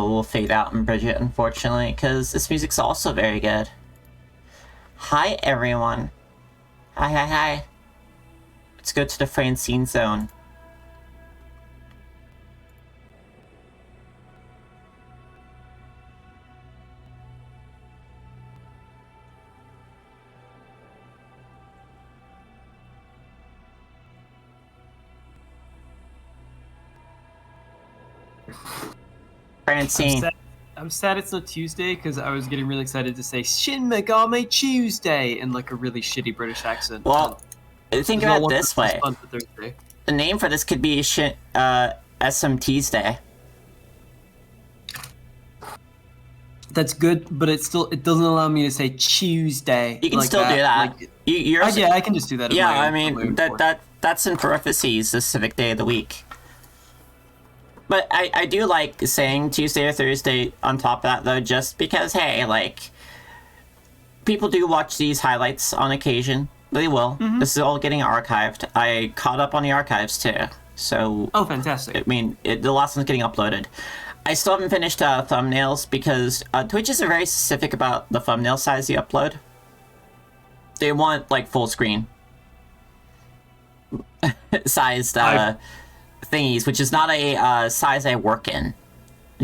will fade out in Bridget, unfortunately, because this music's also very good. Hi, everyone. Hi. Let's go to the Francine zone. Francine. I'm sad it's not Tuesday because I was getting really excited to say Shin Megami Tuesday in like a really shitty British accent. Well, think about it this way. The name for this could be SMT's Day. That's good, but it doesn't allow me to say Tuesday. You can like still do that. Like, yeah, I can just do that. Yeah, I mean that's in parentheses the specific day of the week. But I do like saying Tuesday or Thursday on top of that, though, just because, hey, like, people do watch these highlights on occasion. They will. Mm-hmm. This is all getting archived. I caught up on the archives, too. So... Oh, fantastic. I mean, the last one's getting uploaded. I still haven't finished thumbnails because Twitch is very specific about the thumbnail size you upload. They want, like, full screen. sized... thingies, which is not a size I work in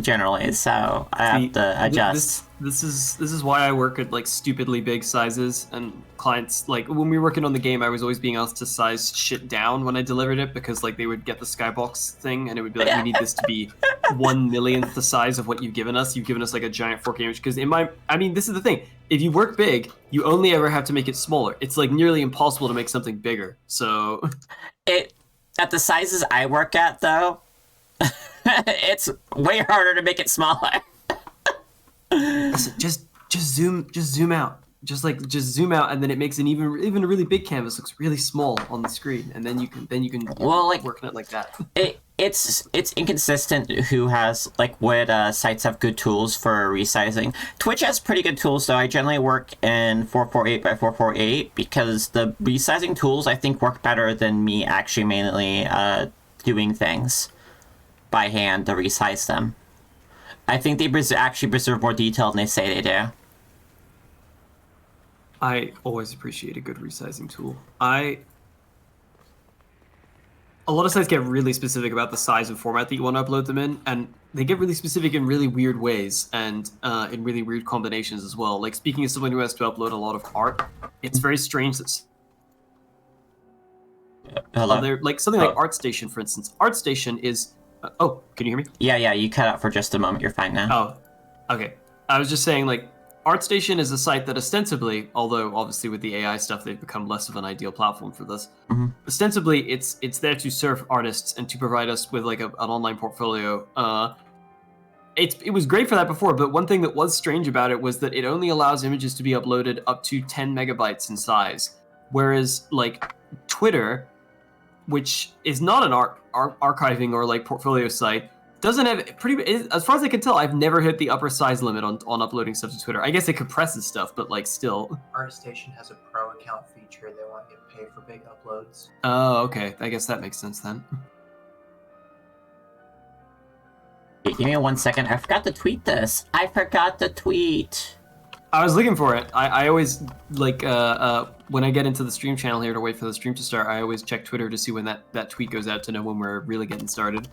generally, so I have to adjust. This is why I work at like stupidly big sizes, and clients, like when we were working on the game, I was always being asked to size shit down when I delivered it because like they would get the skybox thing and it would be like, we need this to be 1/1,000,000th the size of what you've given us. You've given us like a giant 4K image, because this is the thing, if you work big, you only ever have to make it smaller. It's like nearly impossible to make something bigger. So at the sizes I work at, though, it's way harder to make it smaller. Listen, just zoom out. Just zoom out, and then it makes an even a really big canvas looks really small on the screen, and then you can work on it like that. It's inconsistent who has like what sites have good tools for resizing. Twitch has pretty good tools, though. I generally work in 448 by 448 because the resizing tools I think work better than me actually manually doing things by hand to resize them. I think they actually preserve more detail than they say they do. I always appreciate a good resizing tool. A lot of sites get really specific about the size and format that you want to upload them in, and they get really specific in really weird ways and in really weird combinations as well. Like, speaking as someone who has to upload a lot of art, it's very strange that... Hello? Like something like ArtStation, for instance. ArtStation is... oh, can you hear me? Yeah, you cut out for just a moment. You're fine now. Oh, okay. I was just saying, like, ArtStation is a site that ostensibly, although obviously with the AI stuff they've become less of an ideal platform for this, ostensibly it's there to serve artists and to provide us with like an online portfolio. It was great for that before, but one thing that was strange about it was that it only allows images to be uploaded up to 10 megabytes in size, whereas like Twitter, which is not an archiving or like portfolio site, doesn't have as far as I can tell, I've never hit the upper size limit on uploading stuff to Twitter. I guess it compresses stuff, but like still. ArtStation has a pro account feature. They want you to pay for big uploads. Oh, okay. I guess that makes sense then. Give me 1 second. I forgot to tweet this. I was looking for it. I always like when I get into the stream channel here to wait for the stream to start, I always check Twitter to see when that tweet goes out to know when we're really getting started.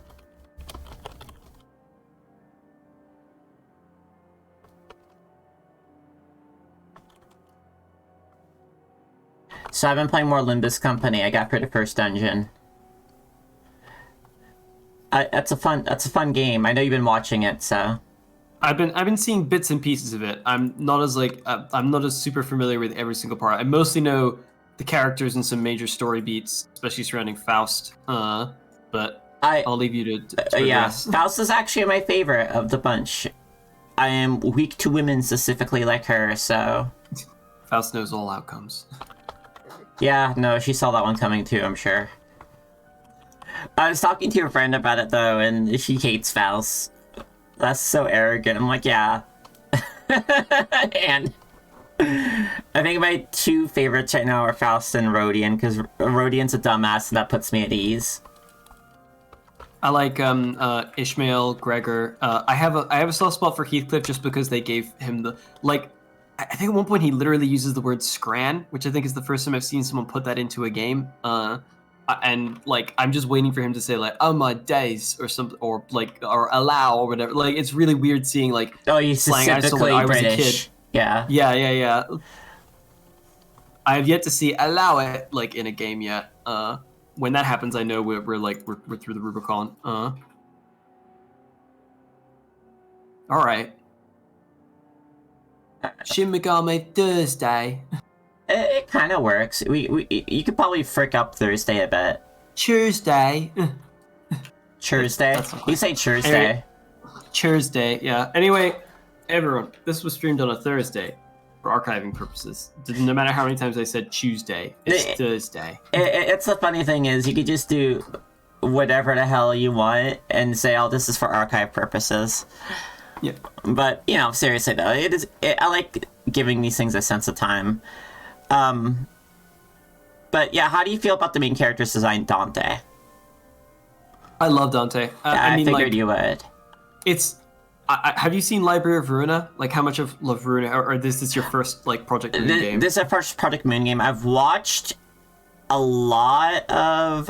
So I've been playing more Limbus Company. I got through the first dungeon. That's a fun game. I know you've been watching it, so. I've been seeing bits and pieces of it. I'm not as super familiar with every single part. I mostly know the characters and some major story beats, especially surrounding Faust. But I'll leave you to address. Yeah, Faust is actually my favorite of the bunch. I am weak to women specifically like her, so. Faust knows all outcomes. Yeah, no, she saw that one coming too, I'm sure. I was talking to a friend about it, though, and she hates Faust. That's so arrogant. I'm like, yeah. And I think my two favorites right now are Faust and Rodian, because Rodian's a dumbass, and that puts me at ease. I like Ishmael, Gregor. I have a soft spot for Heathcliff just because they gave him the like. I think at one point he literally uses the word scran, which I think is the first time I've seen someone put that into a game. And like I'm just waiting for him to say like "oh my days" or something, or like or "allow" or whatever. Like it's really weird seeing like he's slang I saw when specifically I was a British. kid. Yeah. Yeah. I have yet to see "allow it" like in a game yet. When that happens, I know we're through the Rubicon. All right. Shin Megami Thursday. It kind of works. You could probably frick up Thursday a bit. Tuesday. Tuesday? That's not You say Tuesday. Anyway, Tuesday, yeah. Anyway, everyone, this was streamed on a Thursday for archiving purposes. No matter how many times I said Tuesday, it's Thursday. It's the funny thing is you could just do whatever the hell you want and say, "Oh, this is for archive purposes." Yeah. But seriously though, I like giving these things a sense of time. But yeah, how do you feel about the main character's design, Dante? I love Dante. I mean, figured like, you would. It's. Have you seen Library of Veruna? Like, how much of Love Veruna, or this is your first like Project Moon game? This is a first Project Moon game. I've watched a lot of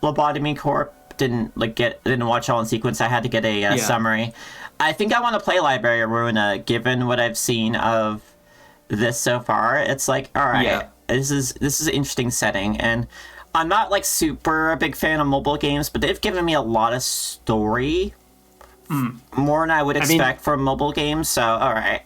Lobotomy Corp. Didn't watch all in sequence. I had to get a summary. I think I want to play Library of Veruna, given what I've seen of this so far. It's like, all right, this is an interesting setting, and I'm not like super a big fan of mobile games, but they've given me a lot of story. More than I would expect from mobile games, so alright.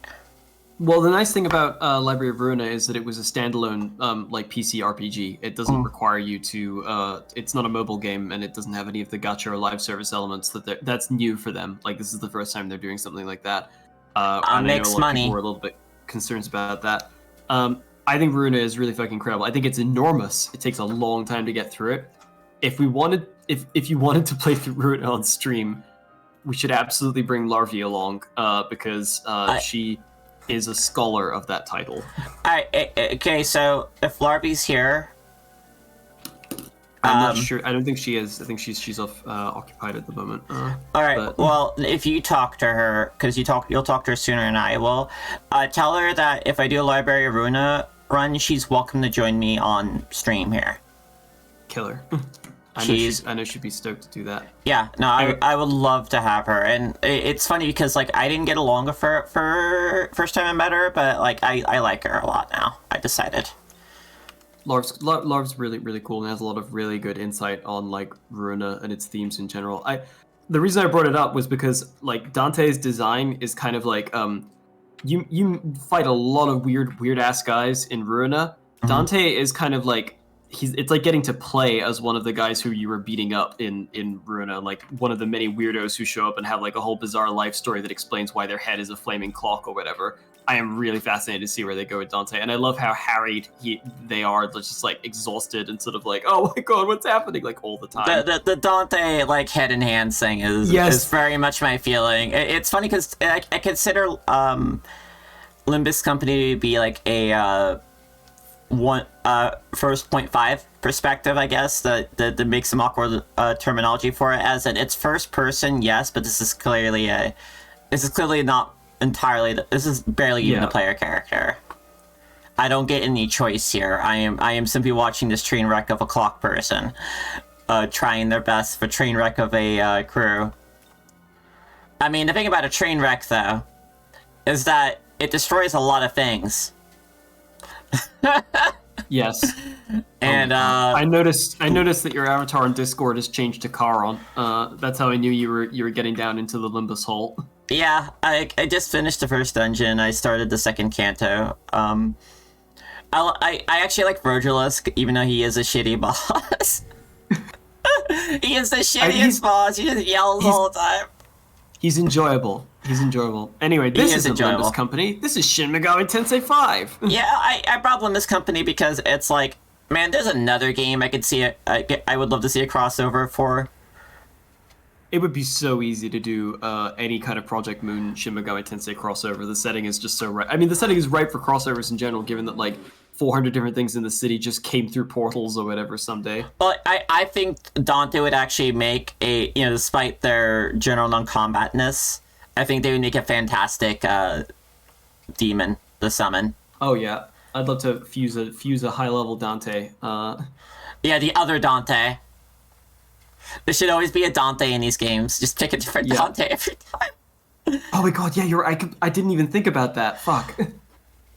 Well, the nice thing about Library of Veruna is that it was a standalone like PC RPG. It doesn't require you to it's not a mobile game, and it doesn't have any of the gacha or live service elements that's new for them. Like, this is the first time they're doing something like that. And I know a lot of people were a little bit concerned about that. I think Veruna is really fucking incredible. I think it's enormous. It takes a long time to get through it. If you wanted to play through Veruna on stream, we should absolutely bring Larvi along because she is a scholar of that title. Okay, so if Larvi's here, I'm not sure. I don't think she is. I think she's off occupied at the moment. All right. Well, if you talk to her, because you'll talk to her sooner than I will. Tell her that if I do a Library of Veruna run, she's welcome to join me on stream here. Killer. I know she'd be stoked to do that. Yeah, no, I would love to have her, and it's funny because like I didn't get along with her for first time I met her, but like I like her a lot now. I decided. Larv's really, really cool and has a lot of really good insight on like Veruna and its themes in general. The reason I brought it up was because like Dante's design is kind of like you fight a lot of weird ass guys in Veruna. Mm-hmm. Dante is kind of like it's like getting to play as one of the guys who you were beating up in Veruna, like one of the many weirdos who show up and have like a whole bizarre life story that explains why their head is a flaming clock or whatever. I am really fascinated to see where they go with Dante, and I love how harried they are, just like exhausted and sort of like, oh my god, what's happening, like all the time. The Dante like head and hands thing is very much my feeling. It's funny because I consider Limbus Company to be like a first 0.5 perspective, I guess, that makes some awkward terminology for it, as in it's first person, yes, but this is clearly not entirely. This is barely even a player character. I don't get any choice here. I am simply watching this train wreck of a clock person, trying their best for train wreck of a crew. I mean, the thing about a train wreck, though, is that it destroys a lot of things. Yes. And I noticed that your avatar on Discord has changed to Charon. That's how I knew you were getting down into the Limbus hole. Yeah, I just finished the first dungeon. I started the second canto. I actually like Virgilus, even though he is a shitty boss. He is the shittiest boss. He just yells all the time. He's enjoyable. Anyway, this isn't Limbus Company. This is Shin Megami Tensei 5. Yeah, I brought Limbus Company because it's like, man, there's another game I could see I would love to see a crossover for. It would be so easy to do any kind of Project Moon Shin Megami Tensei crossover. The setting is just so right. I mean, the setting is right for crossovers in general, given that like 400 different things in the city just came through portals or whatever someday. Well, I think Dante would actually make despite their general non-combatness, I think they would make a fantastic demon to summon. Oh yeah, I'd love to fuse a high level Dante. Yeah, the other Dante. There should always be a Dante in these games. Just pick a different Dante every time. Oh my god, yeah, you're right. I didn't even think about that. Fuck.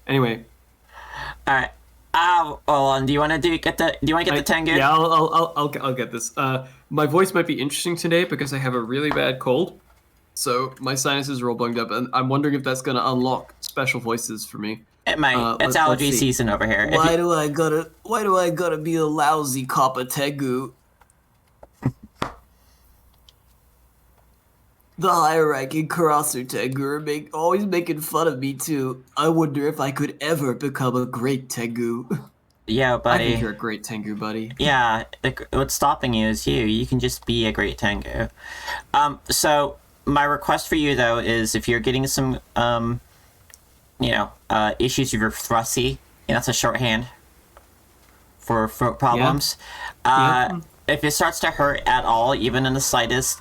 Anyway. All right. Do you want to get the Tengu? Yeah, I'll get this. My voice might be interesting today because I have a really bad cold, so my sinuses are all bunged up, and I'm wondering if that's gonna unlock special voices for me. It might. It's allergy season over here. Why do I gotta be a lousy Kappa Tengu? The higher-ranking Karasu Tengu are always making fun of me, too. I wonder if I could ever become a great Tengu. Yeah, buddy. I think you're a great Tengu, buddy. Yeah, what's stopping you is you. You can just be a great Tengu. So, my request for you, though, is if you're getting some, issues with your thrusty, that's a shorthand for problems. Yeah. If it starts to hurt at all, even in the slightest,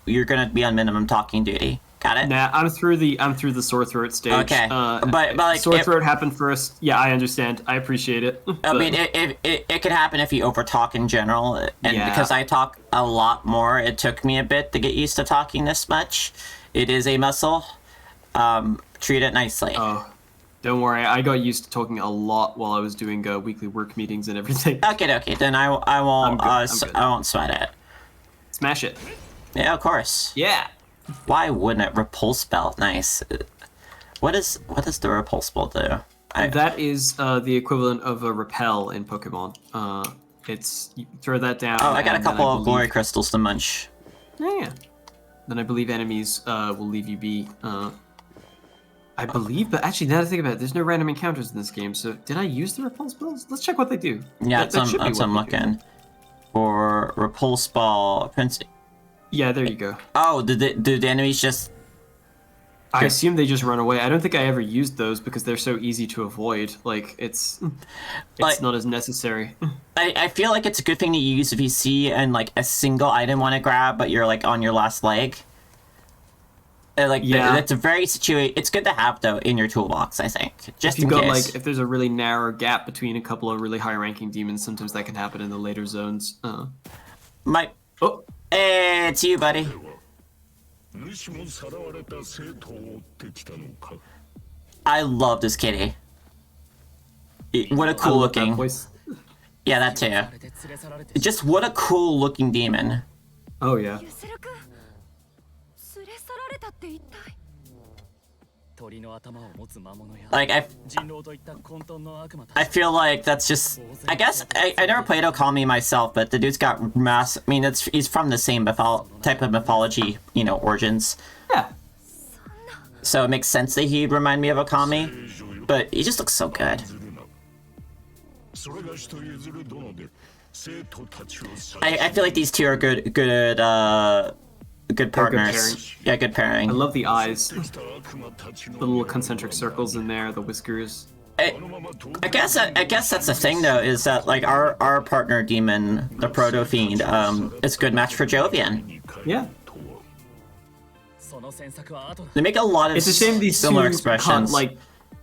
you're gonna be on minimum talking duty. Got it? Nah, I'm through the sore throat stage. Okay, but like sore throat happened first. Yeah, I understand. I appreciate it. I mean, it could happen if you overtalk in general, and because I talk a lot more, it took me a bit to get used to talking this much. It is a muscle. Treat it nicely. Oh, don't worry. I got used to talking a lot while I was doing weekly work meetings and everything. Okay. Then I won't. I won't sweat it. Smash it. Yeah, of course. Yeah. Why wouldn't it? Repulse spell. Nice. What does the repulse spell do? That is the equivalent of a repel in Pokemon. You throw that down. Oh, I got a couple of glory crystals to munch. Yeah. Then I believe enemies will leave you be. I believe, but actually, now that I think about it, there's no random encounters in this game. So, did I use the repulse spells? Let's check what they do. Yeah, that's what I'm looking for. Repulse ball. Yeah, there you go. Oh, do the enemies just? I assume they just run away. I don't think I ever used those because they're so easy to avoid. Like it's not as necessary. I feel like it's a good thing to use if you see a single item want to grab, but you're on your last leg. That's a very It's good to have though in your toolbox. I think just if you got case. if there's a really narrow gap between a couple of really high-ranking demons, sometimes that can happen in the later zones. Hey, it's you, buddy. I love this kitty. What a cool looking. Yeah, that too. Just what a cool looking demon. Oh yeah. I feel like that's just. I guess I never played Okami myself, but the dude's got mass. I mean, he's from the same type of mythology, origins. Yeah. So it makes sense that he'd remind me of Okami, but he just looks so good. I feel like these two are good partners. Good pairing. I love the eyes. The little concentric circles in there, the whiskers. I guess that's the thing though, is that our partner demon, the Proto Fiend, is a good match for Jovian. Yeah. They make a lot of similar expressions.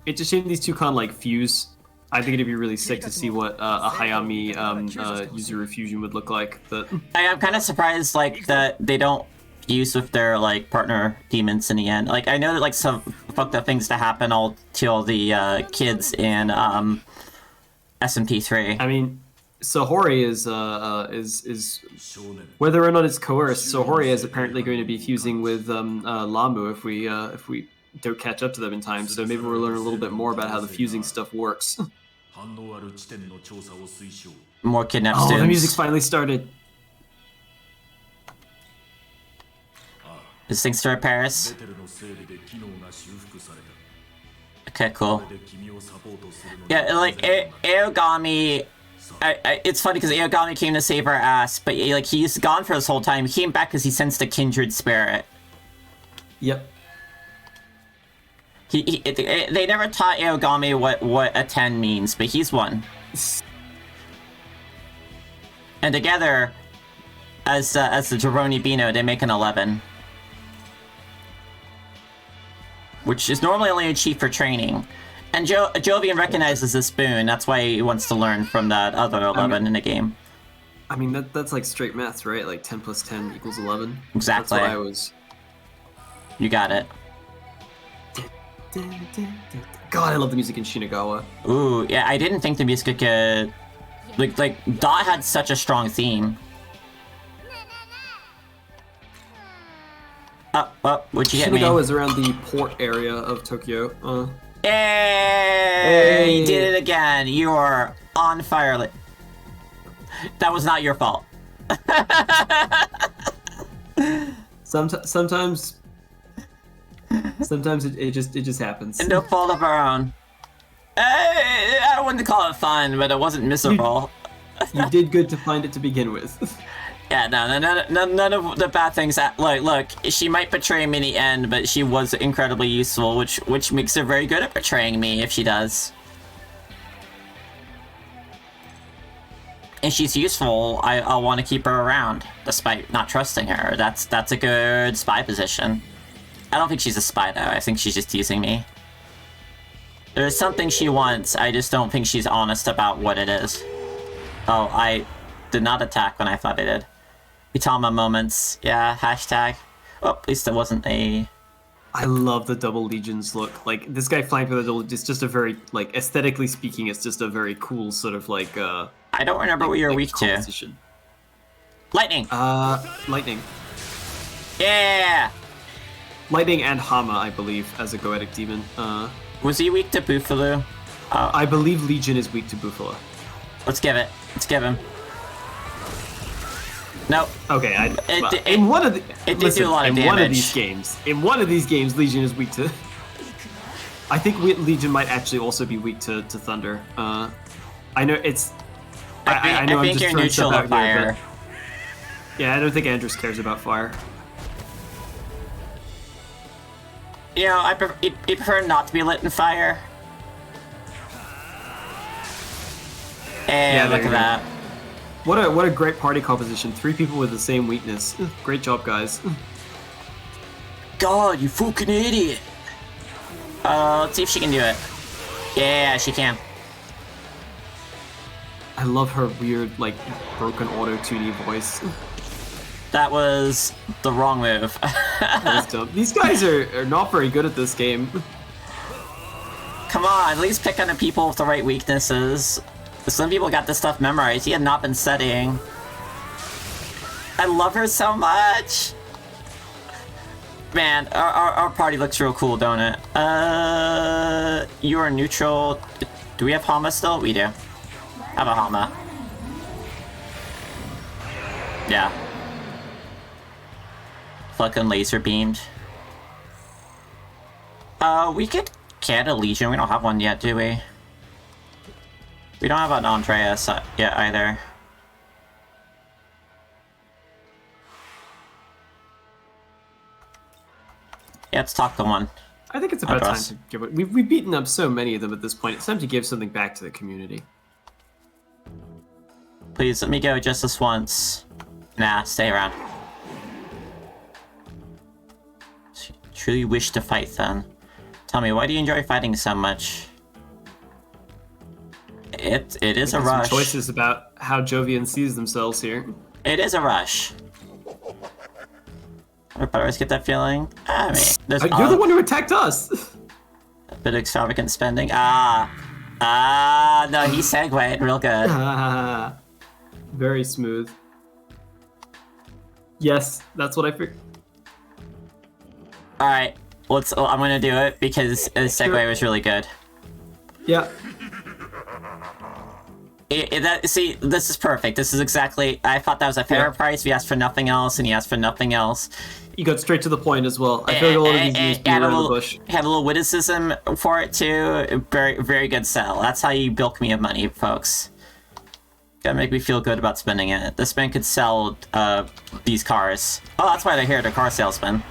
It's a shame these two can't fuse. I think it'd be really sick to see what a Hayami Yuzuru fusion would look like. But I'm kind of surprised that they don't fuse with their partner demons in the end. I know that some fucked up things to happen to all the kids in SMT5. I mean, Sohori is whether or not it's coerced. Sohori is apparently going to be fusing with Lamu if we don't catch up to them in time. So maybe we'll learn a little bit more about how the fusing stuff works. More kidnapped students. Oh, the music's finally started. This thing's to Paris. Okay, cool. Yeah, Aogami. It's funny because Aogami came to save our ass, but he's gone for this whole time. He came back because he sensed a kindred spirit. Yep. They never taught Aogami what a 10 means, but he's one. And together, as the Jeroni Bino, they make an 11. Which is normally only achieved for training. And Jovian recognizes this boon, that's why he wants to learn from that other 11 in the game. I mean, that's like straight maths, right? Like 10 plus 10 equals 11? Exactly. That's what I was... You got it. God, I love the music in Shinagawa. Ooh, yeah, I didn't think the music could... Like, Dot had such a strong theme. What'd you get me? Shinagawa is around the port area of Tokyo. Hey! You did it again. You are on fire. That was not your fault. Sometimes it just happens. No fault of our own. I wouldn't call it fun, but it wasn't miserable. You did good to find it to begin with. Yeah, none of the bad things. Look, she might betray me in the end, but she was incredibly useful, which makes her very good at betraying me if she does. And she's useful. I'll want to keep her around, despite not trusting her. That's a good spy position. I don't think she's a spy though. I think she's just teasing me. There's something she wants. I just don't think she's honest about what it is. Oh, I did not attack when I thought I did. Itama moments. Yeah, hashtag. Oh, at least it wasn't a... I love the double legions look. Like, this guy flying through the double... It's just a very, like, aesthetically speaking, it's just a very cool sort of, like, I don't remember what you're weak to. Lightning! Lightning. Yeah! Lightning and Hama, I believe, as a goetic demon. Was he weak to Bufalo? I believe Legion is weak to Bufalo. Let's give it. Let's give him. No. Okay, it in one of the it did do a lot of damage. In one of these games, Legion is weak to. I think Legion might actually also be weak to Thunder. I know it's. I know I think you're neutral to fire. Yeah, I don't think Andrews cares about fire. You know, I prefer not to be lit in fire. And look at that. What a great party composition. 3 people with the same weakness. Great job, guys. God, you fucking idiot. Let's see if she can do it. Yeah, she can. I love her weird, like, broken auto-tuney voice. That was the wrong move. These guys are not very good at this game. Come on, at least pick on the people with the right weaknesses. Some people got this stuff memorized. He had not been studying. I love her so much. Man, our party looks real cool, don't it? You are neutral. Do we have Hama still? We do. Have a Hama. Yeah. Fucking laser beamed. We could get a Legion. We don't have one yet, do we? We don't have an Andreas yet either. Yeah, let's talk to one. I think it's about time to give it. We've beaten up so many of them at this point. It's time to give something back to the community. Please, let me go just this once. Nah, stay around. Truly wish to fight then. Tell me, why do you enjoy fighting so much? It is a rush. Some choices about how Jovian sees themselves here. It is a rush. I always get that feeling. I mean, you're the one who attacked us. A bit of extravagant spending. No, he segued real good. Very smooth. Yes, that's what I figured. All right, I'm gonna do it because the segue was really good. Yeah. See, this is perfect. This is exactly. I thought that was a fair price. We asked for nothing else, and he asked for nothing else. You got straight to the point as well. I feel like a lot of these games beat around the bush. Had a little witticism for it too. Very, very good sell. That's how you bilk me of money, folks. Gotta make me feel good about spending it. This man could sell these cars. Oh, that's why they're here. They're car salesmen.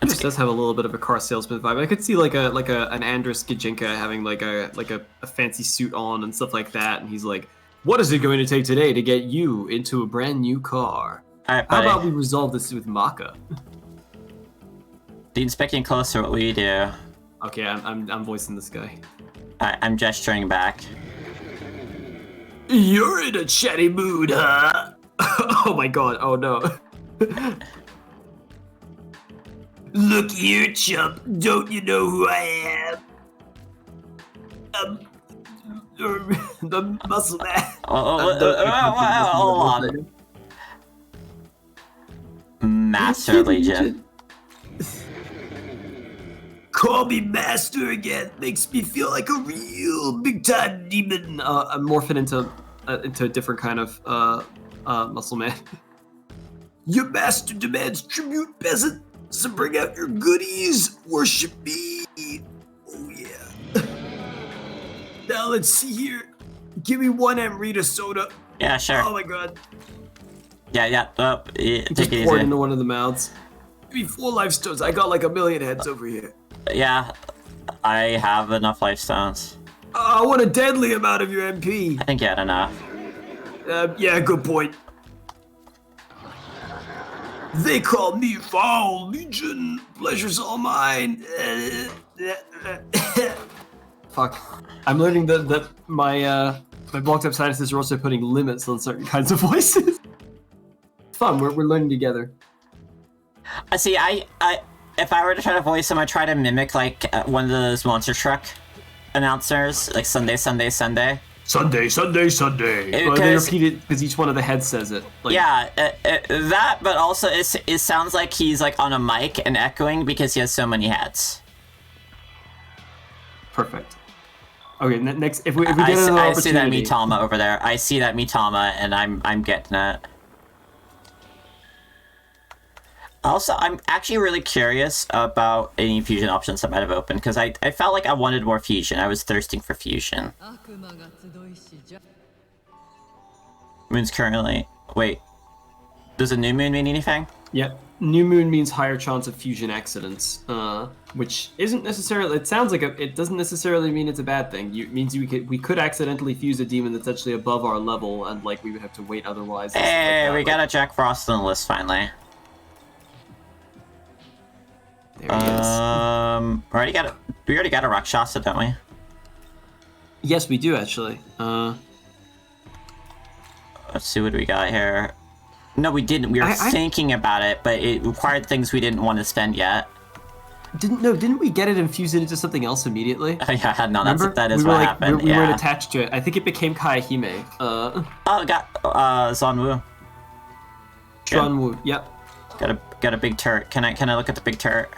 This does have a little bit of a car salesman vibe. I could see like an Andrus Gijinka having like a fancy suit on and stuff like that, and he's like, "What is it going to take today to get you into a brand new car? All right, How buddy. about we resolve this with Maka?" The inspecting closer. What will you do? Okay, I'm voicing this guy. I'm gesturing back. You're in a chatty mood, huh? Oh my god! Oh no. Look here, chump. Don't you know who I am? The muscle man. Hold on. Master Legion. Call me master again. Makes me feel like a real big time demon. I'm morphing into a different kind of muscle man. Your master demands tribute, peasant. So bring out your goodies. Worship me. Oh yeah. Now let's see here. Give me one Amrita soda. Yeah, sure. Oh my god. Yeah. Take Just it pour it easy. into one of the mouths. Give me 4 life stones. I got like 1,000,000 heads over here. Yeah, I have enough life stones. I want a deadly amount of your MP. I think you had enough. Yeah, good point. They call me Foul Legion. Pleasure's all mine. Fuck. I'm learning that my blocked up sinuses are also putting limits on certain kinds of voices. It's fun. We're learning together. See, if I were to try to voice him, I'd try to mimic like one of those monster truck announcers, like Sunday. Sunday. Because- Well, they repeat it because each one of the heads says it. Like, Yeah, that, but also it sounds like he's like on a mic and echoing because he has so many hats. Perfect. Okay, next if we get I another opportunity. see that Mitama over there. I see that Mitama, and I'm getting it. Also, I'm actually really curious about any fusion options that might have opened, because I felt like I wanted more fusion. I was thirsting for fusion. Moon's currently... Wait. Does a new moon mean anything? Yeah, new moon means higher chance of fusion accidents, which isn't necessarily. It sounds like it doesn't necessarily mean it's a bad thing. It means we could accidentally fuse a demon that's actually above our level, and like we would have to wait otherwise. and stuff like Hey, that. we got a Jack Frost on the list finally. There he is. We already got a Rakshasa, don't we? Yes, we do actually. Let's see what we got here. No, we didn't. We were thinking about it, but it required things we didn't want to spend yet. Didn't we get it and fuse it into something else immediately? Yeah, no, Remember? that is we were what happened. We yeah. weren't attached to it. I think it became Kaihime. Oh, got Zanwu. Shuanwu. Yep. Got a big turret. Can I look at the big turret?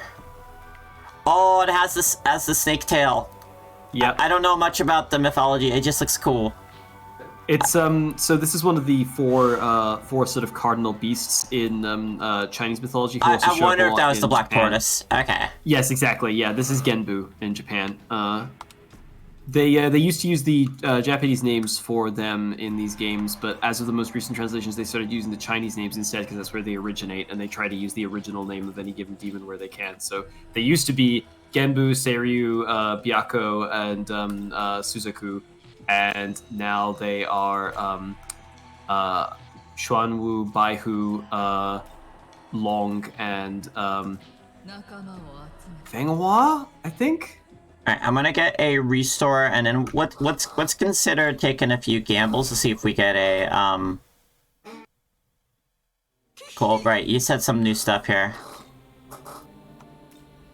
Oh, it has the snake tail. Yep. I don't know much about the mythology. It just looks cool. It's so this is one of the four sort of cardinal beasts in Chinese mythology. Who also I show up wonder a if lot that was in the Black Japan. Tortoise. Okay. Yes, exactly. Yeah, this is Genbu in Japan. They used to use the Japanese names for them in these games, but as of the most recent translations, they started using the Chinese names instead because that's where they originate, and they try to use the original name of any given demon where they can. So they used to be Genbu, Seiryu, Byako, and Suzaku, and now they are Xuanwu, Baihu, Long, and Fenghua, I think. All right, I'm gonna get a restore, and then what's considered taking a few gambles to see if we get a Cool. Right, you said some new stuff here.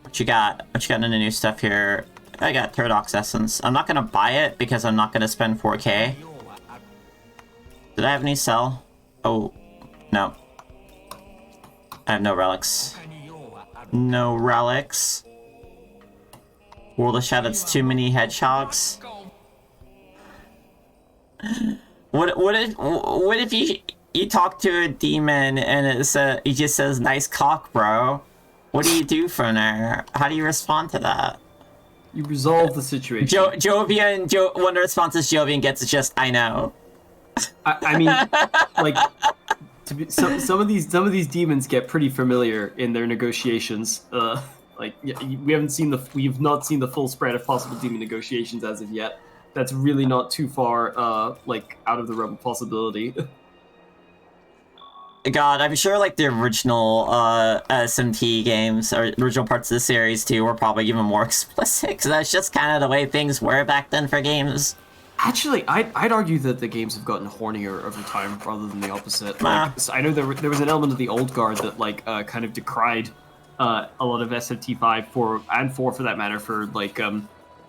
What you got? What you got in the new stuff here? I got Turdox Essence. I'm not gonna buy it because I'm not gonna spend 4K. Did I have any sell? Oh, no. I have no relics. No relics. World of Shadows, too many hedgehogs. What if you talk to a demon and he just says nice cock, bro? What do you do from there? How do you respond to that? You resolve the situation. Jovian, one of the responses Jovian gets is just I know. I mean, like, Some of these demons get pretty familiar in their negotiations. We've not seen the full spread of possible demon negotiations as of yet. That's really not too far out of the realm of possibility. God, I'm sure like the original SMT games or original parts of the series too were probably even more explicit because that's just kind of the way things were back then for games. Actually, I'd argue that the games have gotten hornier over time rather than the opposite. Like, so I know there was an element of the old guard that kind of decried a lot of SMT5 for that matter for like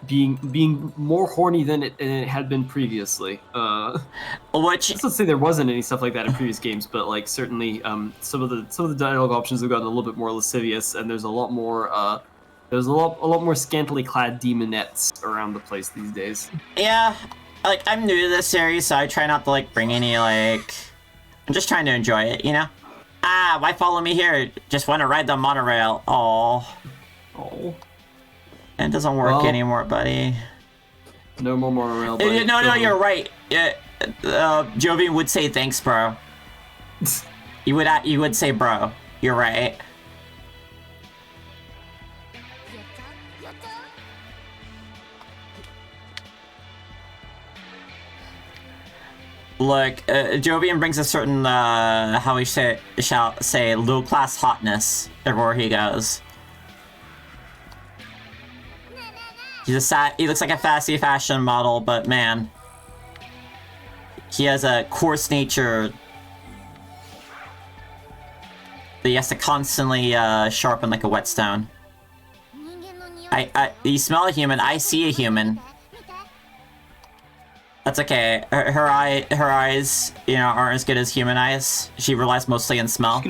being more horny than it had been previously. Let's not say there wasn't any stuff like that in previous games, but like certainly some of the dialogue options have gotten a little bit more lascivious, and there's a lot more scantily clad demonettes around the place these days. Yeah, like I'm new to this series, so I try not to like bring any like. I'm just trying to enjoy it, you know. Why follow me here? Just want to ride the monorail. Oh. It doesn't work anymore, buddy. No more monorail. Buddy. No, you're right. Jovian would say thanks, bro. You would say bro. You're right. Look, Jovian brings a certain, how we shall say, low-class hotness everywhere he goes. He looks like a fancy fashion model, but man, he has a coarse nature that he has to constantly sharpen like a whetstone. You smell a human. I see a human. That's okay. Her eyes, aren't as good as human eyes. She relies mostly on smell.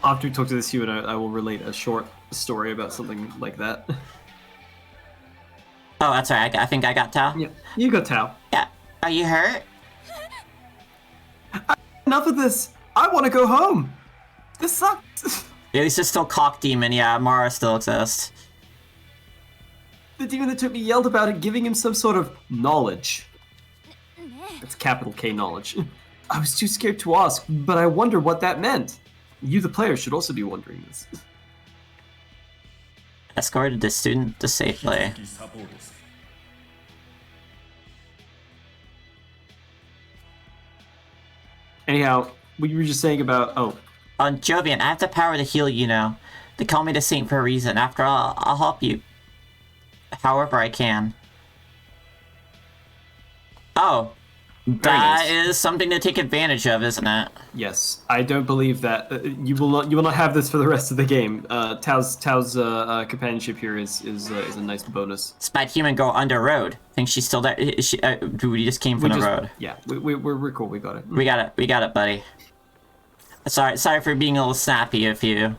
After we talk to this human, I will relate a short story about something like that. Oh, that's right. I think I got Tao. Yeah, you got Tao. Yeah. Are you hurt? Enough of this. I want to go home. This sucks. At least it's still Cock Demon. Yeah, Mara still exists. The demon that took me yelled about it, giving him some sort of knowledge. That's capital K knowledge. I was too scared to ask, but I wonder what that meant. You, the player, should also be wondering this. Escorted the student to safely. Anyhow, what you were just saying about... Jovian, I have the power to heal you now. They call me the saint for a reason. After all, I'll help you. However I can. Oh. That is something to take advantage of, isn't it? Yes, I don't believe that you will not have this for the rest of the game. Tao's companionship here is a nice bonus. Spot human girl under road. Think she's still there? We just came from the road. Yeah, we're cool. We got it. We got it, buddy. Sorry for being a little snappy of you.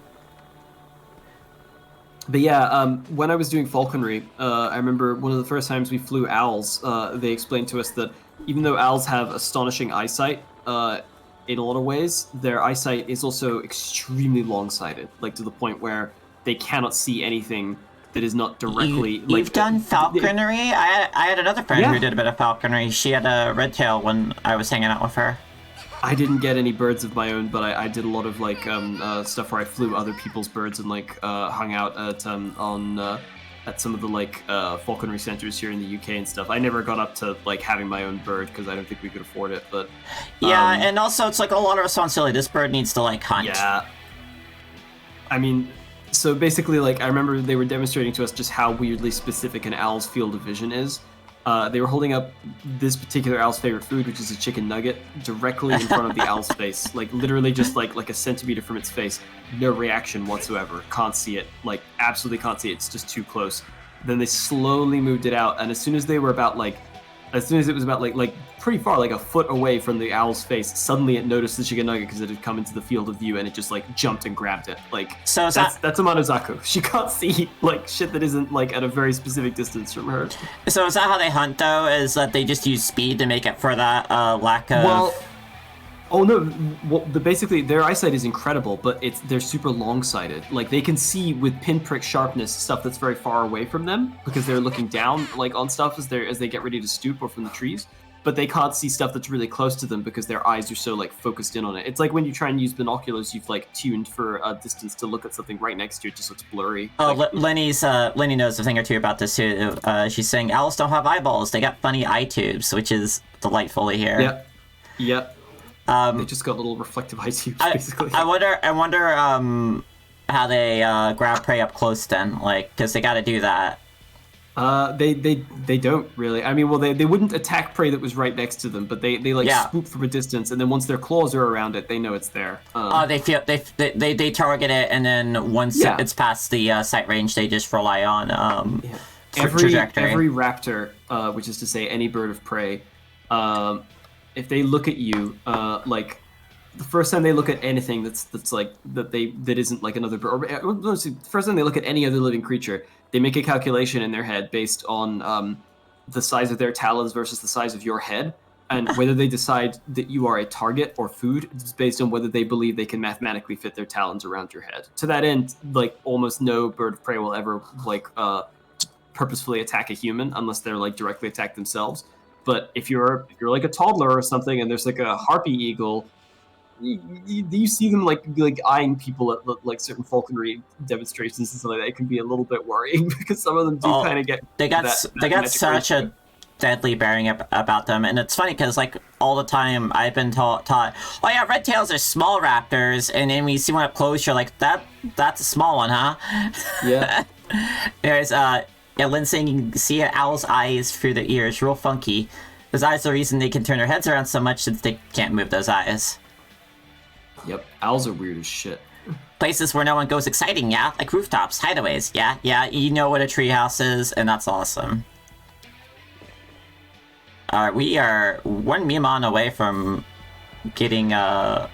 But yeah, when I was doing falconry, I remember one of the first times we flew owls. They explained to us that even though owls have astonishing eyesight, in a lot of ways, their eyesight is also extremely long-sighted, like to the point where they cannot see anything that is not directly. You've done falconry? I had another friend who did a bit of falconry. She had a red tail when I was hanging out with her. I didn't get any birds of my own, but I did a lot of stuff where I flew other people's birds and hung out at some of the falconry centers here in the UK and stuff. I never got up to having my own bird because I don't think we could afford it. But yeah, and also it's a lot of responsibility. This bird needs to hunt. Yeah. I mean, so basically, I remember they were demonstrating to us just how weirdly specific an owl's field of vision is. They were holding up this particular owl's favorite food, which is a chicken nugget, directly in front of the owl's face. Literally just like a centimeter from its face. No reaction whatsoever. Can't see it. Absolutely can't see it. It's just too close. Then they slowly moved it out, and as soon as it was about pretty far, a foot away from the owl's face, suddenly it noticed the chicken nugget because it had come into the field of view, and it just jumped and grabbed it. So that's a Manozaku. She can't see shit that isn't at a very specific distance from her. So is that how they hunt though? Is that they just use speed to make up for that lack of? Basically their eyesight is incredible, but they're super long-sighted. They can see with pinprick sharpness stuff that's very far away from them because they're looking down on stuff as they get ready to stoop or from the trees. but they can't see stuff that's really close to them because their eyes are so like focused in on it. It's like when you try and use binoculars, you've like tuned for a distance to look at something right next to you, it just looks blurry. Oh, Like, Lenny knows a thing or two about this too. She's saying owls don't have eyeballs; they got funny eye tubes, which is delightful to hear. Yep. They just got little reflective eye tubes, basically. I wonder how they grab prey up close then, like, because they got to do that. They don't really. I mean, well, they wouldn't attack prey that was right next to them, but they swoop from a distance, and then once their claws are around it, they know it's there. They target it, and then once it's past the sight range, they just rely on trajectory. Every raptor, which is to say any bird of prey, if they look at you, like the first time they look at anything that's like that isn't like another bird, or the first time they look at any other living creature, they make a calculation in their head based on the size of their talons versus the size of your head, and whether they decide that you are a target or food is based on whether they believe they can mathematically fit their talons around your head. To that end, like almost no bird of prey will ever like purposefully attack a human unless they're like directly attack themselves. But if you're like a toddler or something, and there's like a harpy eagle, you see them like eyeing people at like certain falconry demonstrations and stuff like that. It can be a little bit worrying because some of them do kind of get they got such a deadly bearing about them, and it's funny because like all the time I've been taught, oh yeah, red tails are small raptors, and then when you see one up close, you're like that's a small one, huh? Yeah. There's Lynn saying you can see an owl's eyes through their ears, real funky. Those eyes are the reason they can turn their heads around so much since they can't move those eyes. Yep, owls are weird as shit. Places where no one goes exciting, yeah? Like rooftops, hideaways, yeah, you know what a treehouse is, and that's awesome. We are one Mimon away from getting our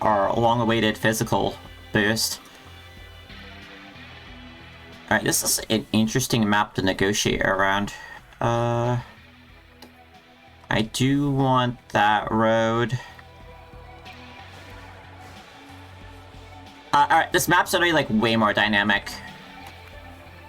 long-awaited physical boost. Alright, this is an interesting map to negotiate around. I do want that road. Alright, this map's already like way more dynamic.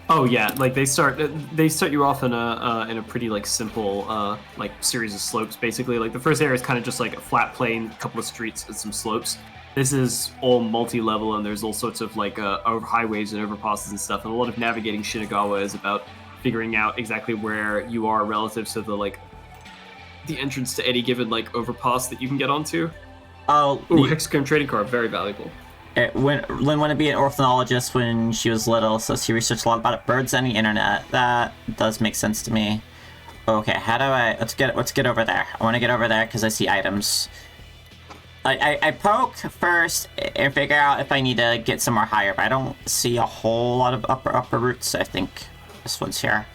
Oh yeah, like they start you off in a pretty like simple like series of slopes basically. Like the first area is kind of just like a flat plain, a couple of streets and some slopes. This is all multi-level, and there's all sorts of like over highways and overpasses and stuff. And a lot of navigating Shinagawa is about figuring out exactly where you are relative to the entrance to any given like overpass that you can get onto. Oh, hexagram trading card, very valuable. Lynn wanted to be an ornithologist when she was little, so she researched a lot about birds on the internet. That does make sense to me. Okay, how do I... Let's get over there. I want to get over there because I see items. I poke first and figure out if I need to get somewhere higher, but I don't see a whole lot of upper routes. I think this one's here.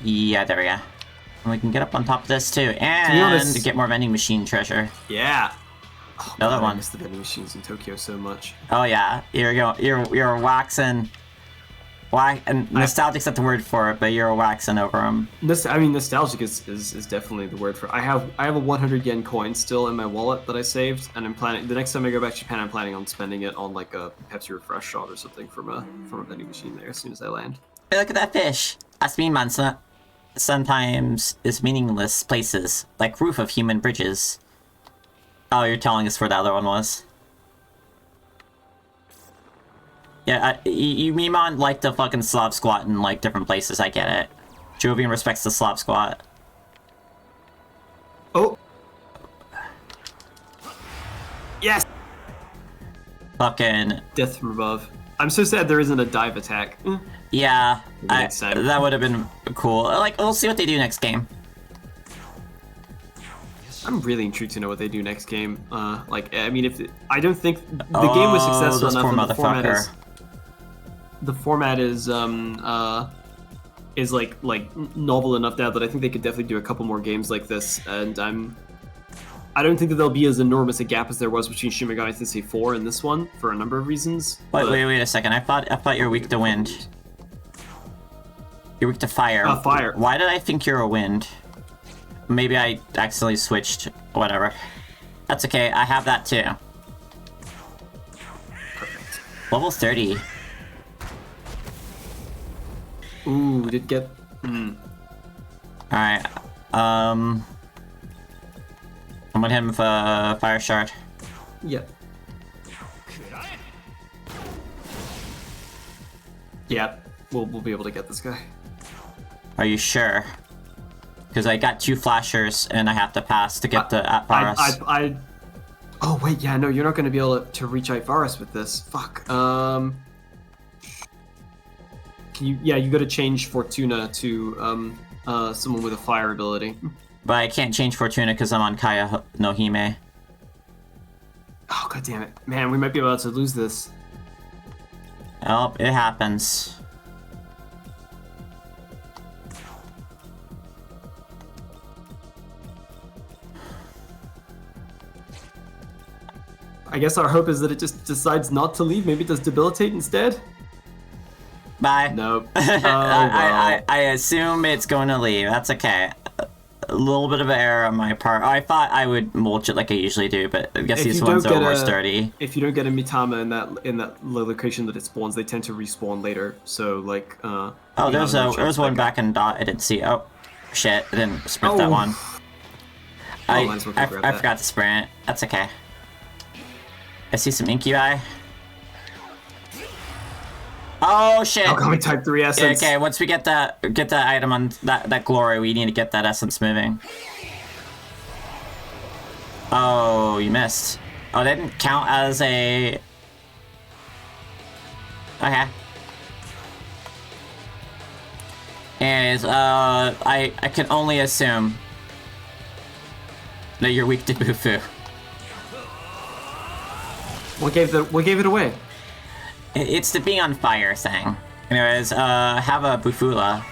Yeah, there we go. And we can get up on top of this too, and get more vending machine treasure. Yeah. Oh, another God, one. I miss the vending machines in Tokyo so much. Oh yeah, you're waxing. And nostalgic's not the word for it, but you're waxing over them. I mean, nostalgic is definitely the word for it. I have a 100 yen coin still in my wallet that I saved, and I'm planning the next time I go back to Japan, I'm planning on spending it on like a Pepsi refresh shot or something from a vending machine there as soon as I land. Hey, look at that fish. That's mean, man. Sometimes is meaningless places, like roof of human bridges. Oh, you're telling us where the other one was. Yeah, you meme on like the fucking Slav squat in like different places. I get it. Jovian respects the Slav squat. Oh. Yes. Fucking death from above. I'm so sad there isn't a dive attack. Yeah, that would have been cool. Like, we'll see what they do next game. I'm really intrigued to know what they do next game. Like, I mean, I don't think the game was successful enough, and the format is like novel enough now that I think they could definitely do a couple more games like this. And I don't think that there'll be as enormous a gap as there was between Shin Megami Tensei 4 and this one for a number of reasons. Wait a second. I thought you were weak to wind. You're weak to fire. Fire. Why did I think you're a wind? Maybe I accidentally switched. Whatever. That's okay. I have that too. Perfect. Level 30. Ooh, did get... Alright. I'm gonna hit him with a fire shard. Yep. Yeah, we'll be able to get this guy. Are you sure? Because I got 2 flashers and I have to pass to get the Varus. Oh wait, yeah, no, you're not going to be able to reach out Varus with this. Fuck. Can you? Yeah, you got to change Fortuna to someone with a fire ability. But I can't change Fortuna because I'm on Kaya no Hime. Oh god damn it, man, we might be about to lose this. Oh, it happens. I guess our hope is that it just decides not to leave. Maybe it does debilitate instead. Bye. Nope. Oh, well. I assume it's going to leave. That's okay. A little bit of an error on my part. I thought I would mulch it like I usually do, but I guess If these you ones don't are get more a- sturdy. If you don't get a Mitama in that location that it spawns, they tend to respawn later. So like. Oh, there's one back in dot. I didn't see. Oh, shit! I didn't sprint that Oh. one. might as well go grab I that. forgot to sprint. That's okay. I see some Incubi. Oh shit! Alchemy type 3 essence. Okay, once we get that item on that glory, we need to get that essence moving. Oh, you missed. Oh, that didn't count as a. Okay. Anyways, I can only assume that you're weak to Bufu. What gave it away? It's the being on fire thing. Anyways, have a Bufula.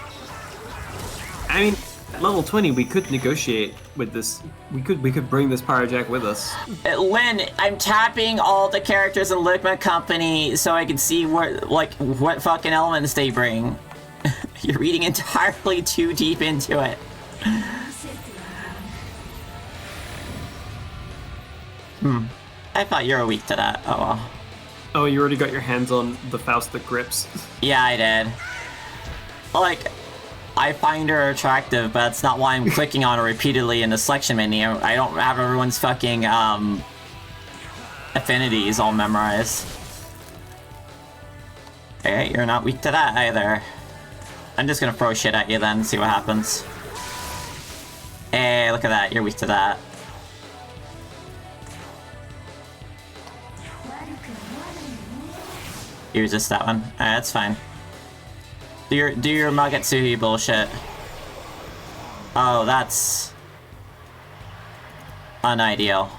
I mean, at level 20, we could negotiate with this. We could bring this Pyrojack with us. Lynn, I'm tapping all the characters in Ligma Company so I can see what fucking elements they bring. You're reading entirely too deep into it. I thought you were weak to that. Oh well. Oh, you already got your hands on the Faust that grips. Yeah, I did. Like, I find her attractive, but that's not why I'm clicking on her repeatedly in the selection menu. I don't have everyone's fucking, affinities all memorized. Alright, you're not weak to that either. I'm just gonna throw shit at you then and see what happens. Hey, look at that, you're weak to that. You resist that one. Alright, that's fine. Do your Magatsuhi bullshit. Oh, that's unideal.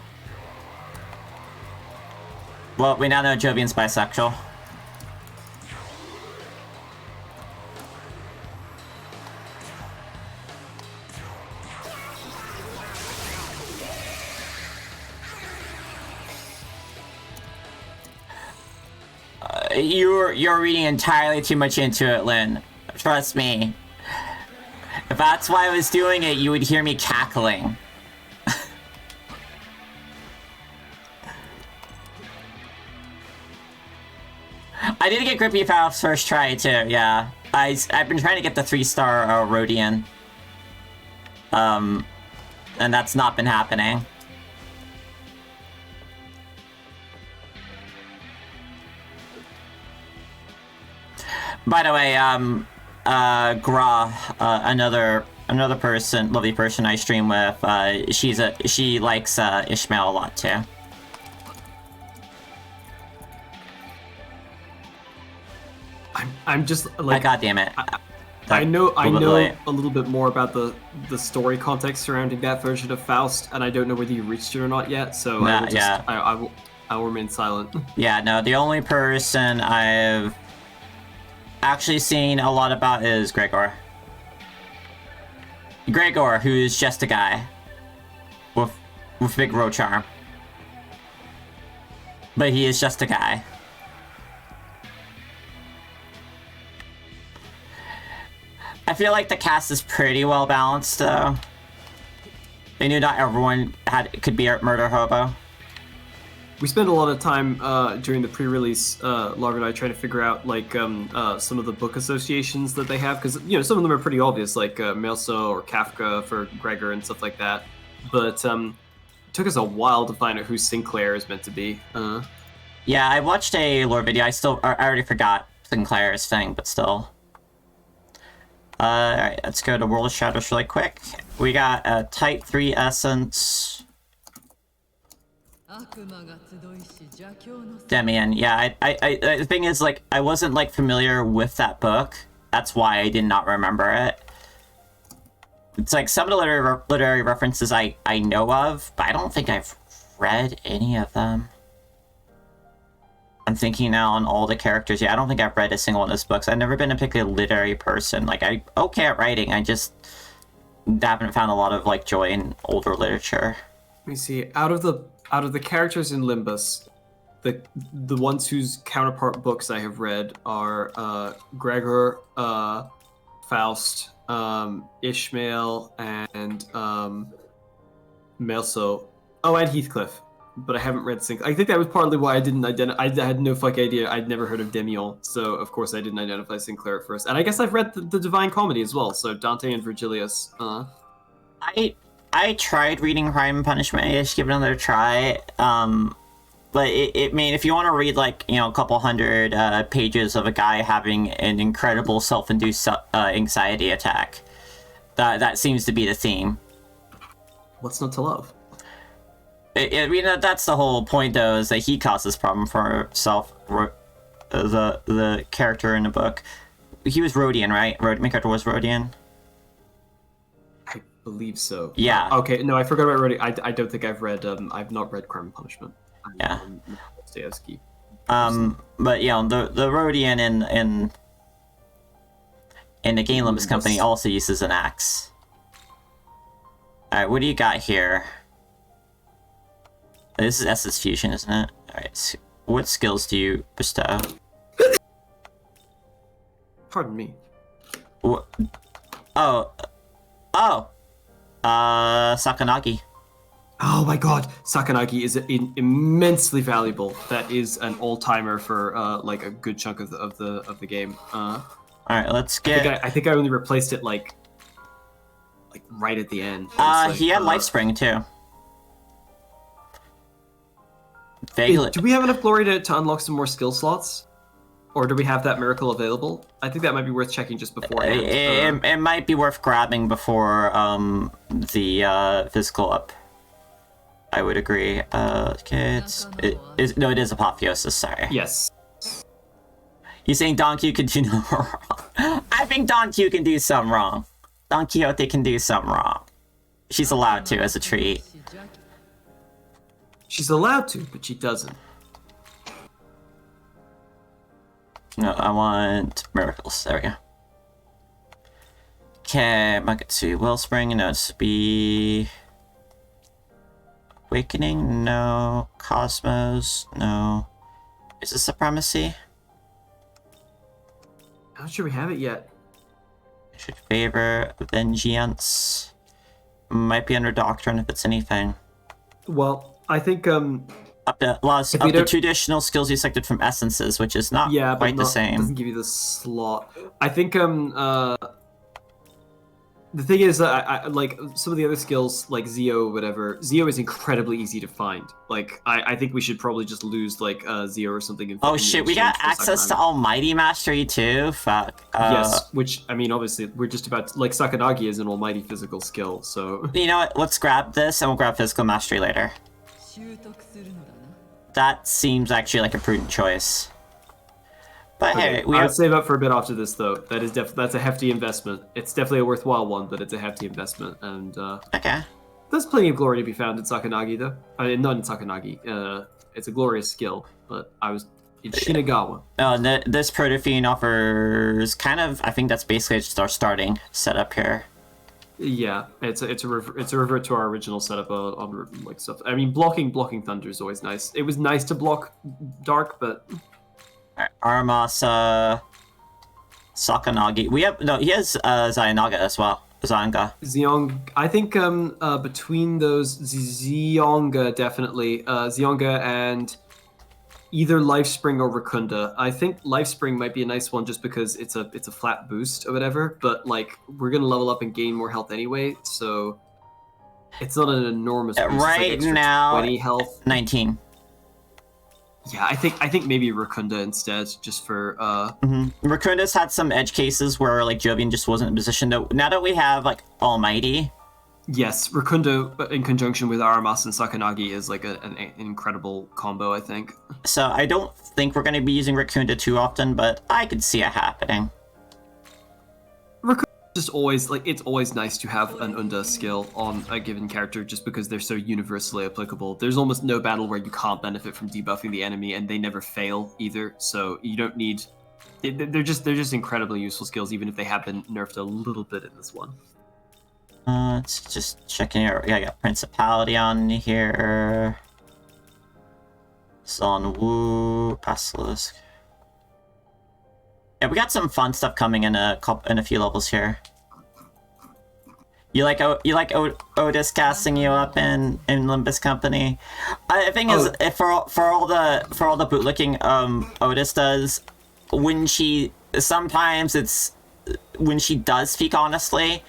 Well, we now know Jovian's bisexual. You're reading entirely too much into it, Lynn. Trust me. If that's why I was doing it, you would hear me cackling. I did get Grippy Foul's first try too, yeah. I've been trying to get the 3-star Rhodian. And that's not been happening. By the way, Gra, another person, lovely person I stream with, she likes Ishmael a lot too. I'm just like. God damn it. I know a little bit more about the story context surrounding that version of Faust, and I don't know whether you reached it or not yet. So I will remain silent. Yeah, no, the only person I've actually seen a lot about is Gregor. Gregor, who's just a guy with big road charm, but he is just a guy. I feel like the cast is pretty well balanced, though. They knew not everyone could be a murder hobo. We spent a lot of time during the pre-release, Larva and I, trying to figure out like some of the book associations that they have, because some of them are pretty obvious, like Melso or Kafka for Gregor and stuff like that. But it took us a while to find out who Sinclair is meant to be. Yeah, I watched a lore video. I already forgot Sinclair's thing, but still. Alright, let's go to World of Shadows really quick. We got a Type 3 Essence. Demian, yeah, I the thing is, like, I wasn't, like, familiar with that book. That's why I did not remember it. It's like, some of the literary references I know of, but I don't think I've read any of them. I'm thinking now on all the characters. Yeah, I don't think I've read a single one of those books. I've never been a particularly literary person. Like, I'm okay at writing, I just haven't found a lot of, like, joy in older literature. Let me see. Out of the characters in Limbus, the ones whose counterpart books I have read are Gregor, Faust, Ishmael, and Melso. Oh, and Heathcliff. But I haven't read Sinclair. I think that was partly why I didn't identify. I had no fucking idea. I'd never heard of Demion, so of course I didn't identify Sinclair at first. And I guess I've read the Divine Comedy as well, so Dante and Virgilius. I tried reading Crime and Punishment. I just give it another try. But I mean, if you want to read, like, a couple hundred pages of a guy having an incredible self-induced anxiety attack, that seems to be the theme. What's not to love? I mean, that's the whole point, though, is that he causes problem for himself. The character in the book, he was Rhodian, right? My character was Rhodian. I believe so. Yeah. Okay. No, I forgot about Rhodian. I don't think I've read. I've not read Crime and Punishment. Yeah. Dostoevsky. But the Rhodian in the Game Limbus company also uses an axe. All right, what do you got here? This is Essence Fusion, isn't it? Alright, so what skills do you bestow? Pardon me. What? Sakanagi. Oh my god, Sakanagi is immensely valuable. That is an all-timer for like a good chunk of the game. Alright, let's get... I think I only replaced it like right at the end. He had Lifespring too. Vaguely. Do we have enough glory to unlock some more skill slots? Or do we have that miracle available? I think that might be worth checking just beforehand. It might be worth grabbing before the physical up. I would agree. Okay, it is Apotheosis, sorry. Yes. You saying Don Q can do no wrong? I think Don Q can do something wrong. Don Quixote can do something wrong. She's allowed to as a treat. She's allowed to, but she doesn't. No, I want miracles. There we go. Okay, Magatsu, Wellspring, no, it's be... Awakening, no. Cosmos, no. Is this Supremacy? I'm not sure we have it yet. Should favor Vengeance. Might be under Doctrine if it's anything. Well, I think up the traditional skills you selected from essences, which is not quite the same. Doesn't give you the slot. I think the thing is that I like some of the other skills like Zeo, whatever. Zeo is incredibly easy to find. Like I think we should probably just lose like Zeo or something. Oh shit, we got access to Almighty Mastery too. Fuck. Yes, which I mean, obviously we're just about to, like Sakanagi is an almighty physical skill. So you know what? Let's grab this and we'll grab Physical Mastery later. That seems actually like a prudent choice. But okay, hey, I would save up for a bit after this though. That is that's a hefty investment. It's definitely a worthwhile one, but it's a hefty investment. And okay, there's plenty of glory to be found in Sakanagi though. I mean, not in Sakanagi. It's a glorious skill, but I was in Shinagawa. Oh, this Protophene offers kind of. I think that's basically just our starting setup here. Yeah, it's a revert to our original setup on like stuff. I mean, blocking Thunder is always nice. It was nice to block Dark, but Armasa, Sakanagi. He has Zayanaga as well. Zonga. Xiong, I think between those, Xionga definitely. Xionga and either Lifespring or Racunda. I think Lifespring might be a nice one just because it's a flat boost or whatever, but like we're gonna level up and gain more health anyway, so it's not an enormous boost. Right it's like now, 20 health. 19. Yeah, I think maybe Racunda instead, just for Racunda's had some edge cases where like Jovian just wasn't in position. Now that we have like Almighty. Yes, Racunda in conjunction with Aramas and Sakanagi is like an incredible combo, I think. So I don't think we're going to be using Racunda too often, but I could see it happening. Racunda just always like it's always nice to have an Unda skill on a given character just because they're so universally applicable. There's almost no battle where you can't benefit from debuffing the enemy, and they never fail either. So you don't need. They're just incredibly useful skills, even if they have been nerfed a little bit in this one. Let's just checking here. Yeah, I got Principality on here. Son Wu, Basilisk. Yeah, we got some fun stuff coming in a few levels here. You like Otis casting you up in Limbus Company? I think is for all the bootlicking Otis does, when she does speak honestly,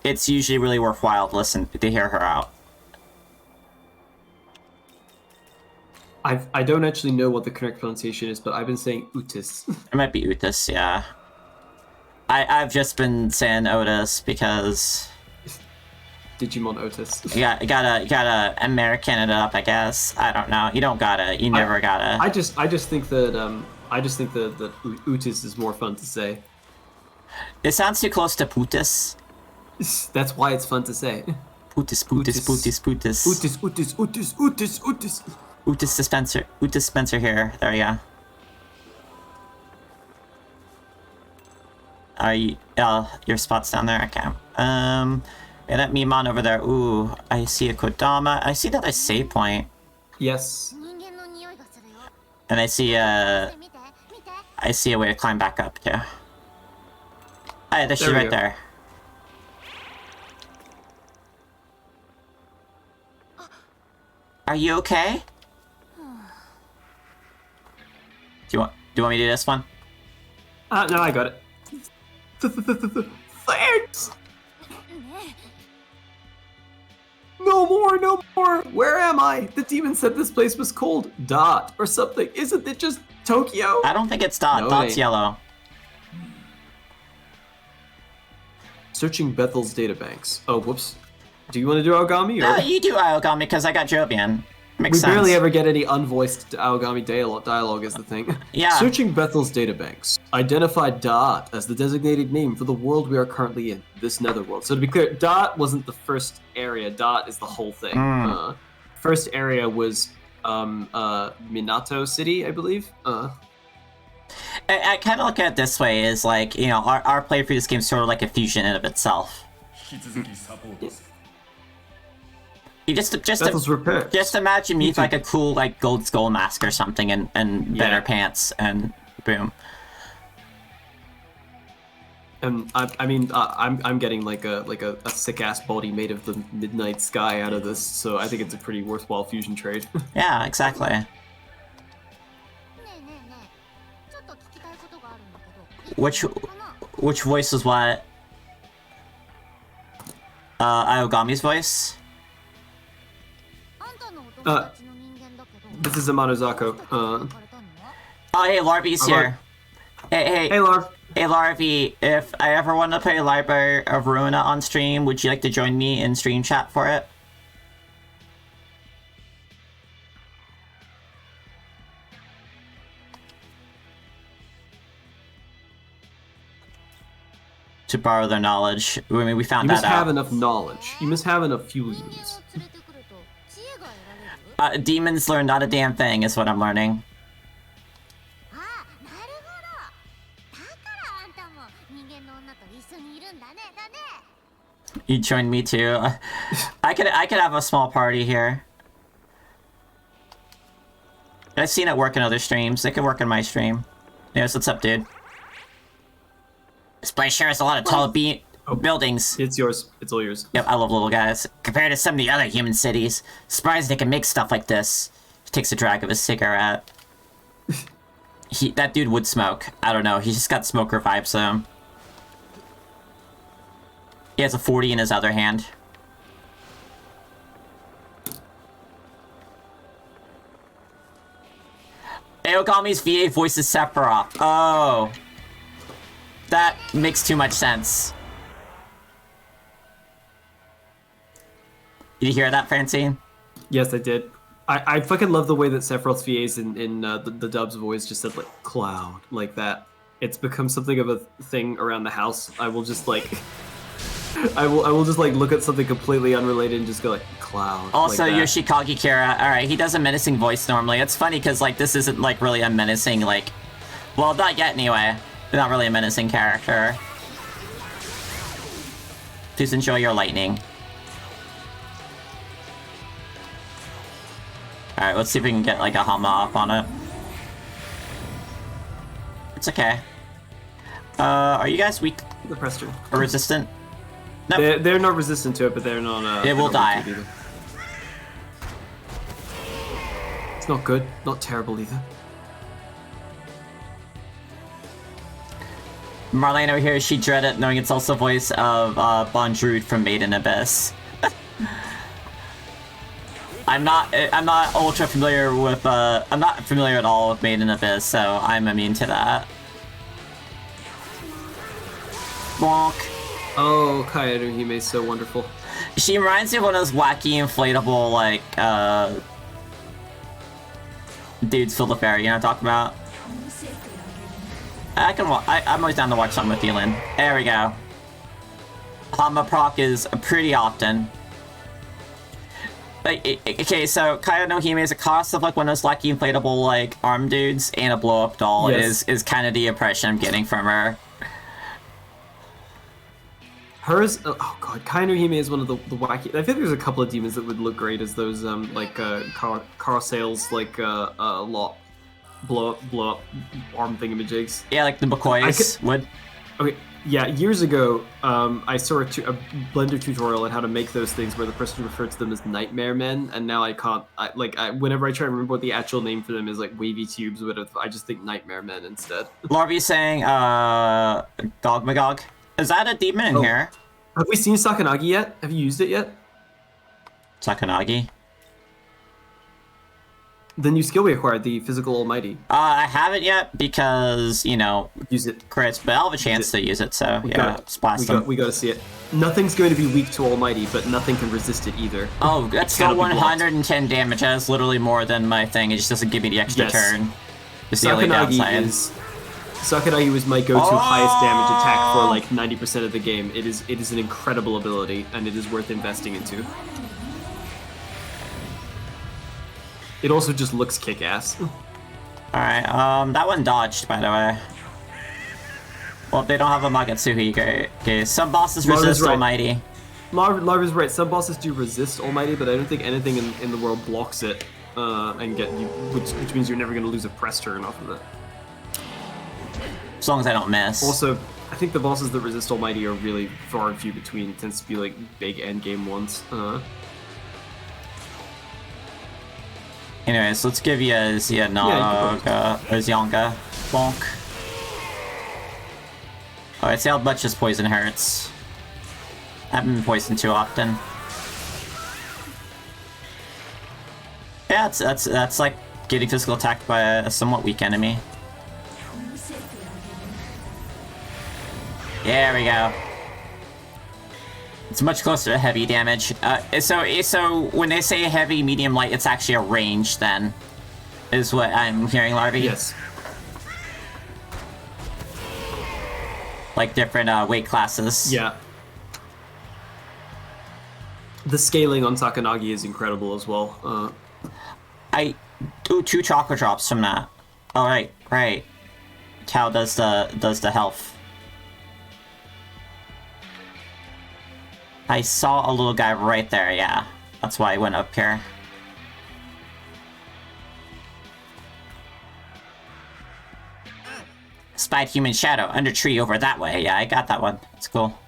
it's usually really worthwhile to hear her out. I don't actually know what the correct pronunciation is, but I've been saying Utis. It might be Utis, yeah. I've just been saying Otis because Digimon Otis. you gotta American it up, I guess. I don't know. You don't gotta. You never gotta. I just think that Utis is more fun to say. It sounds too close to Putis. That's why it's fun to say. Putis. Utis dispenser. Utis dispenser here. There you go. Your spot's down there. Okay. And that Mimon over there. Ooh, I see a Kodama. I see another save point. Yes. And I see a way to climb back up too. Hey, there she's right there. Are you okay? Do you want me to do this one? No, I got it. Thanks. No more. Where am I? The demon said this place was called Dot or something. Isn't it just Tokyo? I don't think it's Dot. No, Dot's yellow. Searching Bethel's databanks. Oh, whoops. Do you want to do Aogami? Or? No, you do Aogami because I got Jovian. Makes sense. We barely ever get any unvoiced Aogami dialogue is the thing. Yeah. Searching Bethel's databanks. Identify Dot as the designated name for the world we are currently in, this netherworld. So to be clear, Dot wasn't the first area. Dot is the whole thing. First area was Minato City, I believe. I kind of look at it this way: is like, you know, our play for this game is sort of like a fusion in of itself. You just imagine me with like a cool like gold skull mask or something and better pants and boom. And I'm getting like a sick ass body made of the midnight sky out of this, so I think it's a pretty worthwhile fusion trade. Yeah, exactly. Which voice was what? Aogami's voice? This is Amanozako. Oh, hey, Larvy's here. Hey, Larv. Hey, Larvy, if I ever want to play Library of Ruina on stream, would you like to join me in stream chat for it? To borrow their knowledge. I mean, we found that out. You must have enough knowledge. You must have enough fuel units. Demons learn not a damn thing, is what I'm learning. You joined me too. I could have a small party here. I've seen it work in other streams. It could work in my stream. Yes, what's up, dude? This place sure has a lot of tall Buildings. It's yours. It's all yours. Yep, I love little guys. Compared to some of the other human cities, surprised they can make stuff like this. He takes a drag of his cigarette. That dude would smoke. I don't know. He's just got smoker vibes to him. He has a 40 in his other hand. Aogami's VA voices Sephiroth. Oh. That makes too much sense. Did you hear that, Francine? Yes, I did. I fucking love the way that Sephiroth's VAs in the dubs have always just said like cloud like that. It's become something of a thing around the house. I will just like, I will just like look at something completely unrelated and just go like cloud. Also, like that. Yoshikage Kira. All right, he does a menacing voice normally. It's funny because like this isn't like really a menacing like, well, not yet anyway. Not really a menacing character. Please enjoy your lightning. Alright, let's see if we can get like a Hama off on it. It's okay. Are you guys weak The Prester. or resistant? No. They're not resistant to it, but they're not. It will die. It's not good, not terrible either. Marlene over here, she dreaded knowing it's also the voice of Bondrude from Made in Abyss. I'm not ultra familiar with I'm not familiar at all with Made in Abyss, so I'm immune to that. Bonk. Oh, Kaeru Hime is so wonderful. She reminds me of one of those wacky inflatable like dudes filled with air, you know what I'm talking about? I'm always down to watch something with you, Lynn. There we go. Hama proc is pretty often. Like, okay, so Kaido no Hime is a cost of like one of those lucky inflatable like arm dudes and a blow up doll. Yes. Is kind of the impression I'm getting from her. Hers, oh god, Kainu Hime is one of the wacky. I think there's a couple of demons that would look great as those like car sales like lot blow up arm thingamajigs. Yeah, like the McCoys would. Okay, yeah, years ago, I saw a Blender tutorial on how to make those things where the person referred to them as Nightmare Men, and now I can't. Whenever I try to remember what the actual name for them is, like wavy tubes or whatever, I just think Nightmare Men instead. Larby saying, Dogmagog. Is that a demon in here? Have we seen Sakanagi yet? Have you used it yet? Sakanagi? The new skill we acquired, the Physical Almighty. I haven't yet because, you know, Use it. crits, but I'll have a chance to use it, so yeah, splash We them. gotta see it. Nothing's going to be weak to Almighty, but nothing can resist it either. Oh, that's still Cannot be blocked. 110 damage. That's literally more than my thing. It just doesn't give me the extra Yes. turn. Just the only downside. Sakanagi was my go-to highest damage attack for like 90% of the game. It is an incredible ability, and it is worth investing into. It also just looks kick-ass. Alright, that one dodged, by the way. Well, they don't have a Magatsuhi, okay. Some bosses Marvin's resist right. Almighty. Larva's right. Some bosses do resist Almighty, but I don't think anything in the world blocks it and get you, which means you're never going to lose a press turn off of it. As long as I don't miss. Also, I think the bosses that resist Almighty are really far and few between. It tends to be like big endgame ones. Anyways, let's give you a Zyanga. Bonk. Alright, see how much this poison hurts. I haven't been poisoned too often. Yeah, that's like getting physical attacked by a somewhat weak enemy. There we go. It's much closer to heavy damage. So when they say heavy, medium, light, it's actually a range then, is what I'm hearing, Larvae? Yes. Like different weight classes. Yeah. The scaling on Sakanagi is incredible as well. I do 2 chakra drops from that. All right. Tao does the health. I saw a little guy right there, yeah. That's why I went up here. Spied human shadow, under tree over that way. Yeah, I got that one. It's cool.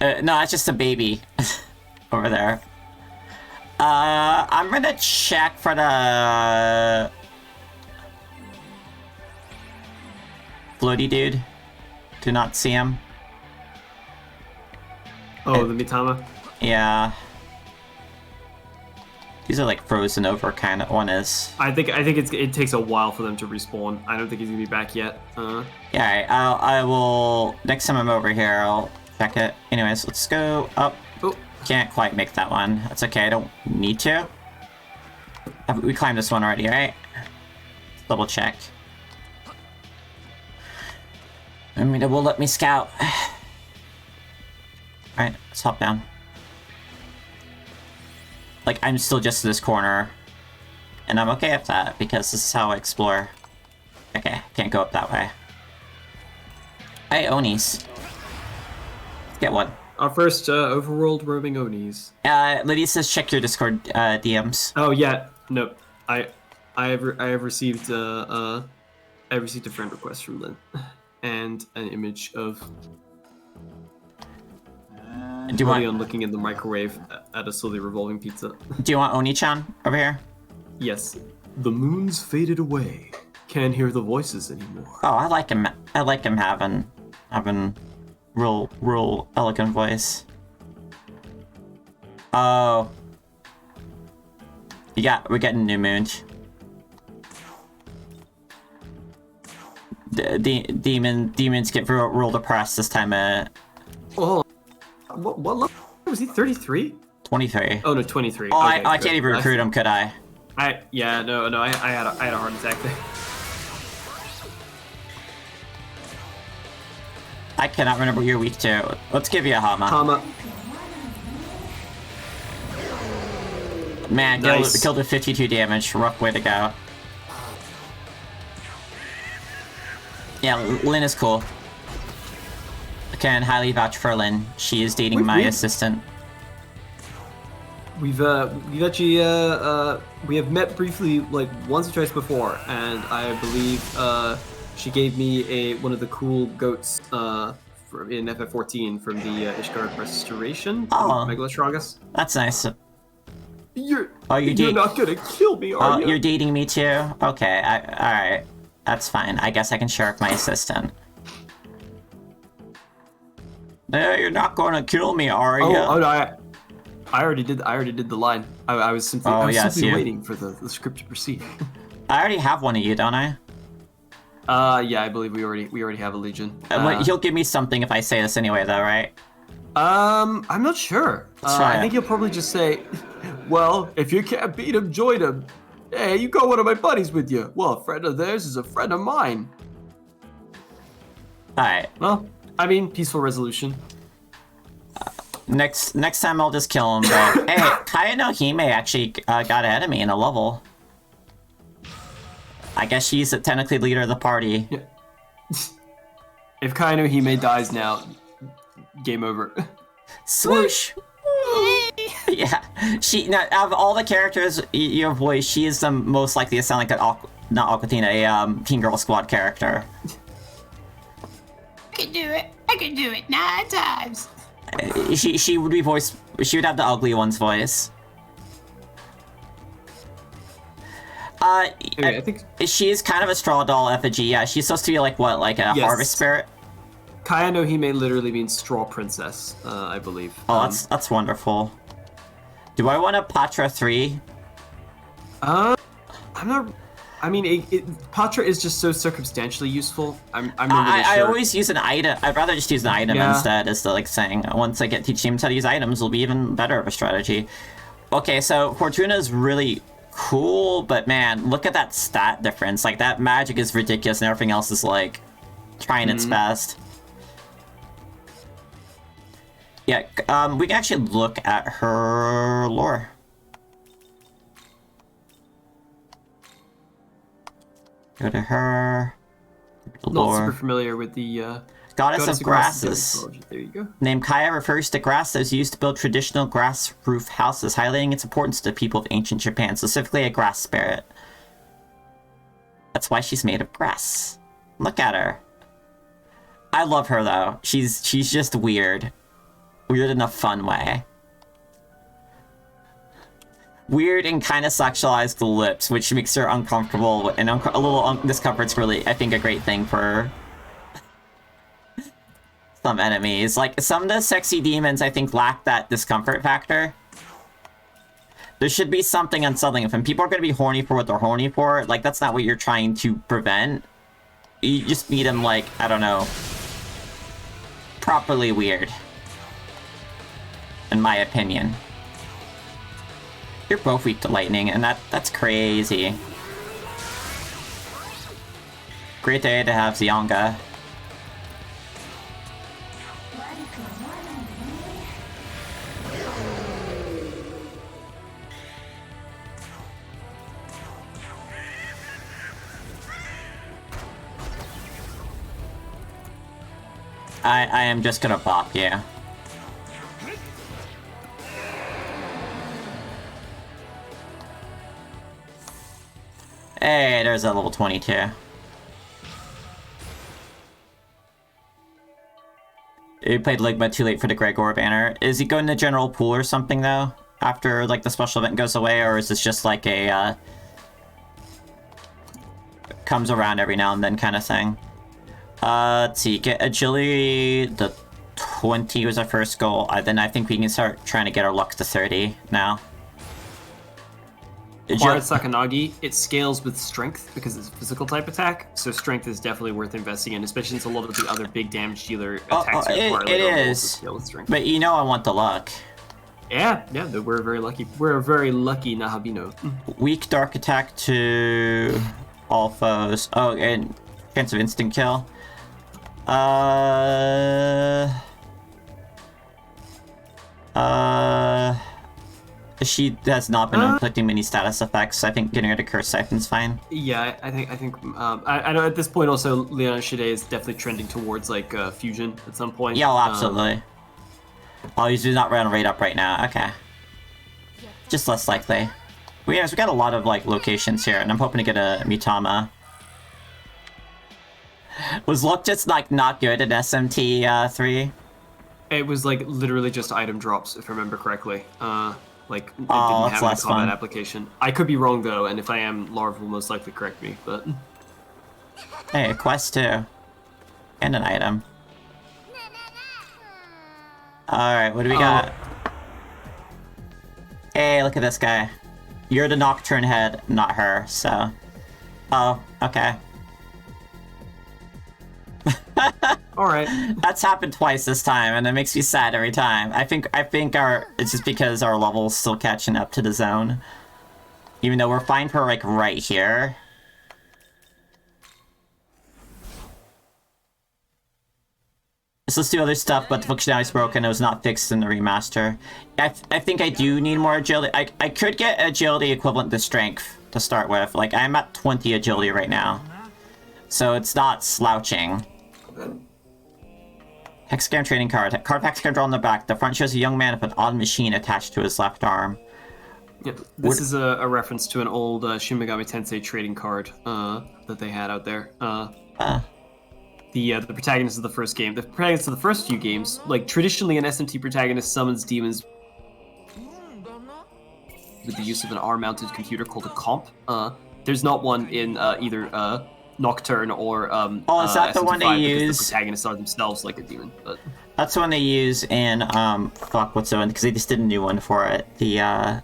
No, that's just a baby over there. I'm gonna check for the floaty dude. Do not see him. Oh, the Mitama? Yeah. These are like frozen over kind of. One is. I think it takes a while for them to respawn. I don't think he's gonna be back yet. Yeah, alright, I will. Next time I'm over here, I'll check it. Anyways, let's go up. Oh. Can't quite make that one. That's okay, I don't need to. We climbed this one already, right? Double check. I mean, it will let me scout. Alright, let's hop down. Like, I'm still just in this corner. And I'm okay with that, because this is how I explore. Okay, can't go up that way. Hey, Onis. Get one. Our first overworld roaming Onis. Lydia says check your Discord DMs. Oh yeah, no, I have received a friend request from Lynn, and an image of Do you want? Leon looking in the microwave at a slowly revolving pizza. Do you want Oni-chan over here? Yes. The moon's faded away. Can't hear the voices anymore. Oh, I like him. I like him having real elegant voice. Oh. We're getting New Moon. Demons get real depressed this time. Oh, what level was he? 33? 23. Oh no, 23. Oh, okay, I can't even recruit him, could I? I had a heart attack there. I cannot remember what you're weak to. Let's give you a Hama. Hama. Man, Nice. killed with 52 damage. Rough way to go. Yeah, Lynn is cool. I can highly vouch for Lynn. She is dating my assistant. We've actually we have met briefly like once or twice before, and I believe she gave me one of the cool goats in FF14 from the Ishgard Restoration. Oh. Megalostragus. That's nice. You're you're not gonna kill me, are you? You're dating me too? Okay, alright. That's fine. I guess I can share with my assistant. No, you're not gonna kill me, are you? Oh no, I already did the line. I was simply, waiting for the script to proceed. I already have one of you, don't I? Yeah, I believe we already have a legion. He'll give me something if I say this anyway, though, right? I'm not sure. try I it. think he'll probably just say, well, if you can't beat him, join him. Hey, you got one of my buddies with you. Well, a friend of theirs is a friend of mine. Alright. Well, I mean, peaceful resolution. Next time I'll just kill him, but hey, Kaya no Hime actually got ahead of me in a level. I guess she's technically leader of the party. Yeah. If Kaino Hime dies now, game over. Swoosh! Yeah, now, out of all the characters, your voice, she is the most likely to sound like not Aqua Teen, a Teen Girl Squad character. I can do it 9 times. She would be she would have the ugly one's voice. Okay, I think She is kind of a straw doll effigy. Yeah, she's supposed to be like what, like a Yes. harvest spirit? Kaya no Hime literally means straw princess, I believe. Oh, that's wonderful. Do I want a Patra 3? I'm not. I mean, Patra is just so circumstantially useful. I'm not really I sure. always use an item. I'd rather just use an item Yeah. instead, as the saying. Once I get teach teams how to use items, it'll be even better of a strategy. Okay, so Fortuna is really cool, but man, look at that stat difference. Like, that magic is ridiculous, and everything else is like trying its best. Yeah, we can actually look at her lore. Go to her. Not super familiar with the Goddess of Grasses. mythology. There you go. Name Kaya refers to grass that was used to build traditional grass roof houses, highlighting its importance to the people of ancient Japan, specifically a grass spirit. That's why she's made of grass. Look at her. I love her though. She's just weird. Weird in a fun way. Weird and kind of sexualized the lips, which makes her uncomfortable, and a little discomfort's really, I think, a great thing for some enemies. Like, some of the sexy demons, I think, lack that discomfort factor. There should be something unsettling. If people are going to be horny for what they're horny for, like, that's not what you're trying to prevent. You just need them, like, I don't know, properly weird. In my opinion. You're both weak to lightning, and that's crazy. Great day to have Zyonga. I am just gonna bop you. Hey, there's a level 22. You played Ligma too late for the Gregor banner. Is he going to general pool or something, though? After, like, the special event goes away? Or is this just, like, a, comes around every now and then kind of thing? Let's see. Get agility. The 20 was our first goal. Then I think we can start trying to get our lux to 30 now. Acquired Sakanagi, it scales with strength because it's a physical type attack, so strength is definitely worth investing in, especially since a lot of the other big damage dealer attacks require it is. Scale with strength. But you know I want the luck. Yeah, we're very lucky. We're a very lucky Nahabino. Weak dark attack to all foes. Oh, and chance of instant kill. She has not been inflicting many status effects. I think getting rid of Curse Siphon's fine. Yeah, I think. I know at this point also Leon Shide is definitely trending towards like fusion at some point. Yeah, well, absolutely. Oh, he's not running right up right now. Okay. Just less likely. We got a lot of like locations here, and I'm hoping to get a Mitama. Was luck just like not good at SMT3? It was like literally just item drops, if I remember correctly. Like it didn't have a combat application. I could be wrong though, and if I am, Larv will most likely correct me. But hey, a quest too, and an item. All right, what do we got? Hey, look at this guy. You're the Nocturne head, not her. So, oh, okay. all right. That's happened twice this time, and it makes me sad every time. I think it's just because our level's still catching up to the zone. Even though we're fine for like right here. So let's do other stuff, but the functionality's broken. It was not fixed in the remaster. I think I do need more agility. I could get agility equivalent to strength to start with. Like, I'm at 20 agility right now. So it's not slouching. Hexagram trading card. Card hexagram drawn on the back. The front shows a young man with an odd machine attached to his left arm. Yep. This is a reference to an old Shin Megami Tensei trading card that they had out there. The protagonist of the first game. The protagonist of the first few games, like traditionally an SMT protagonist summons demons with the use of an arm-mounted computer called a comp. There's not one in either Nocturne or is that the one they use? The protagonists are themselves like a demon. But that's the one they use in what's the one? Because they just did a new one for it. The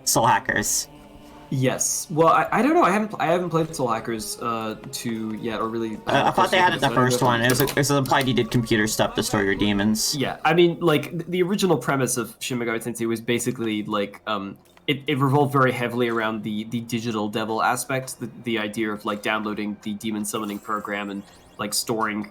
Soul Hackers. Yes. Well, I don't know. I haven't played Soul Hackers 2 yet, or really. I thought they had it the first one. It was implied you did computer stuff to store your demons. Yeah, I mean, like the original premise of Shin Megami Tensei was basically like it revolved very heavily around the digital devil aspect, the idea of like downloading the demon summoning program and like storing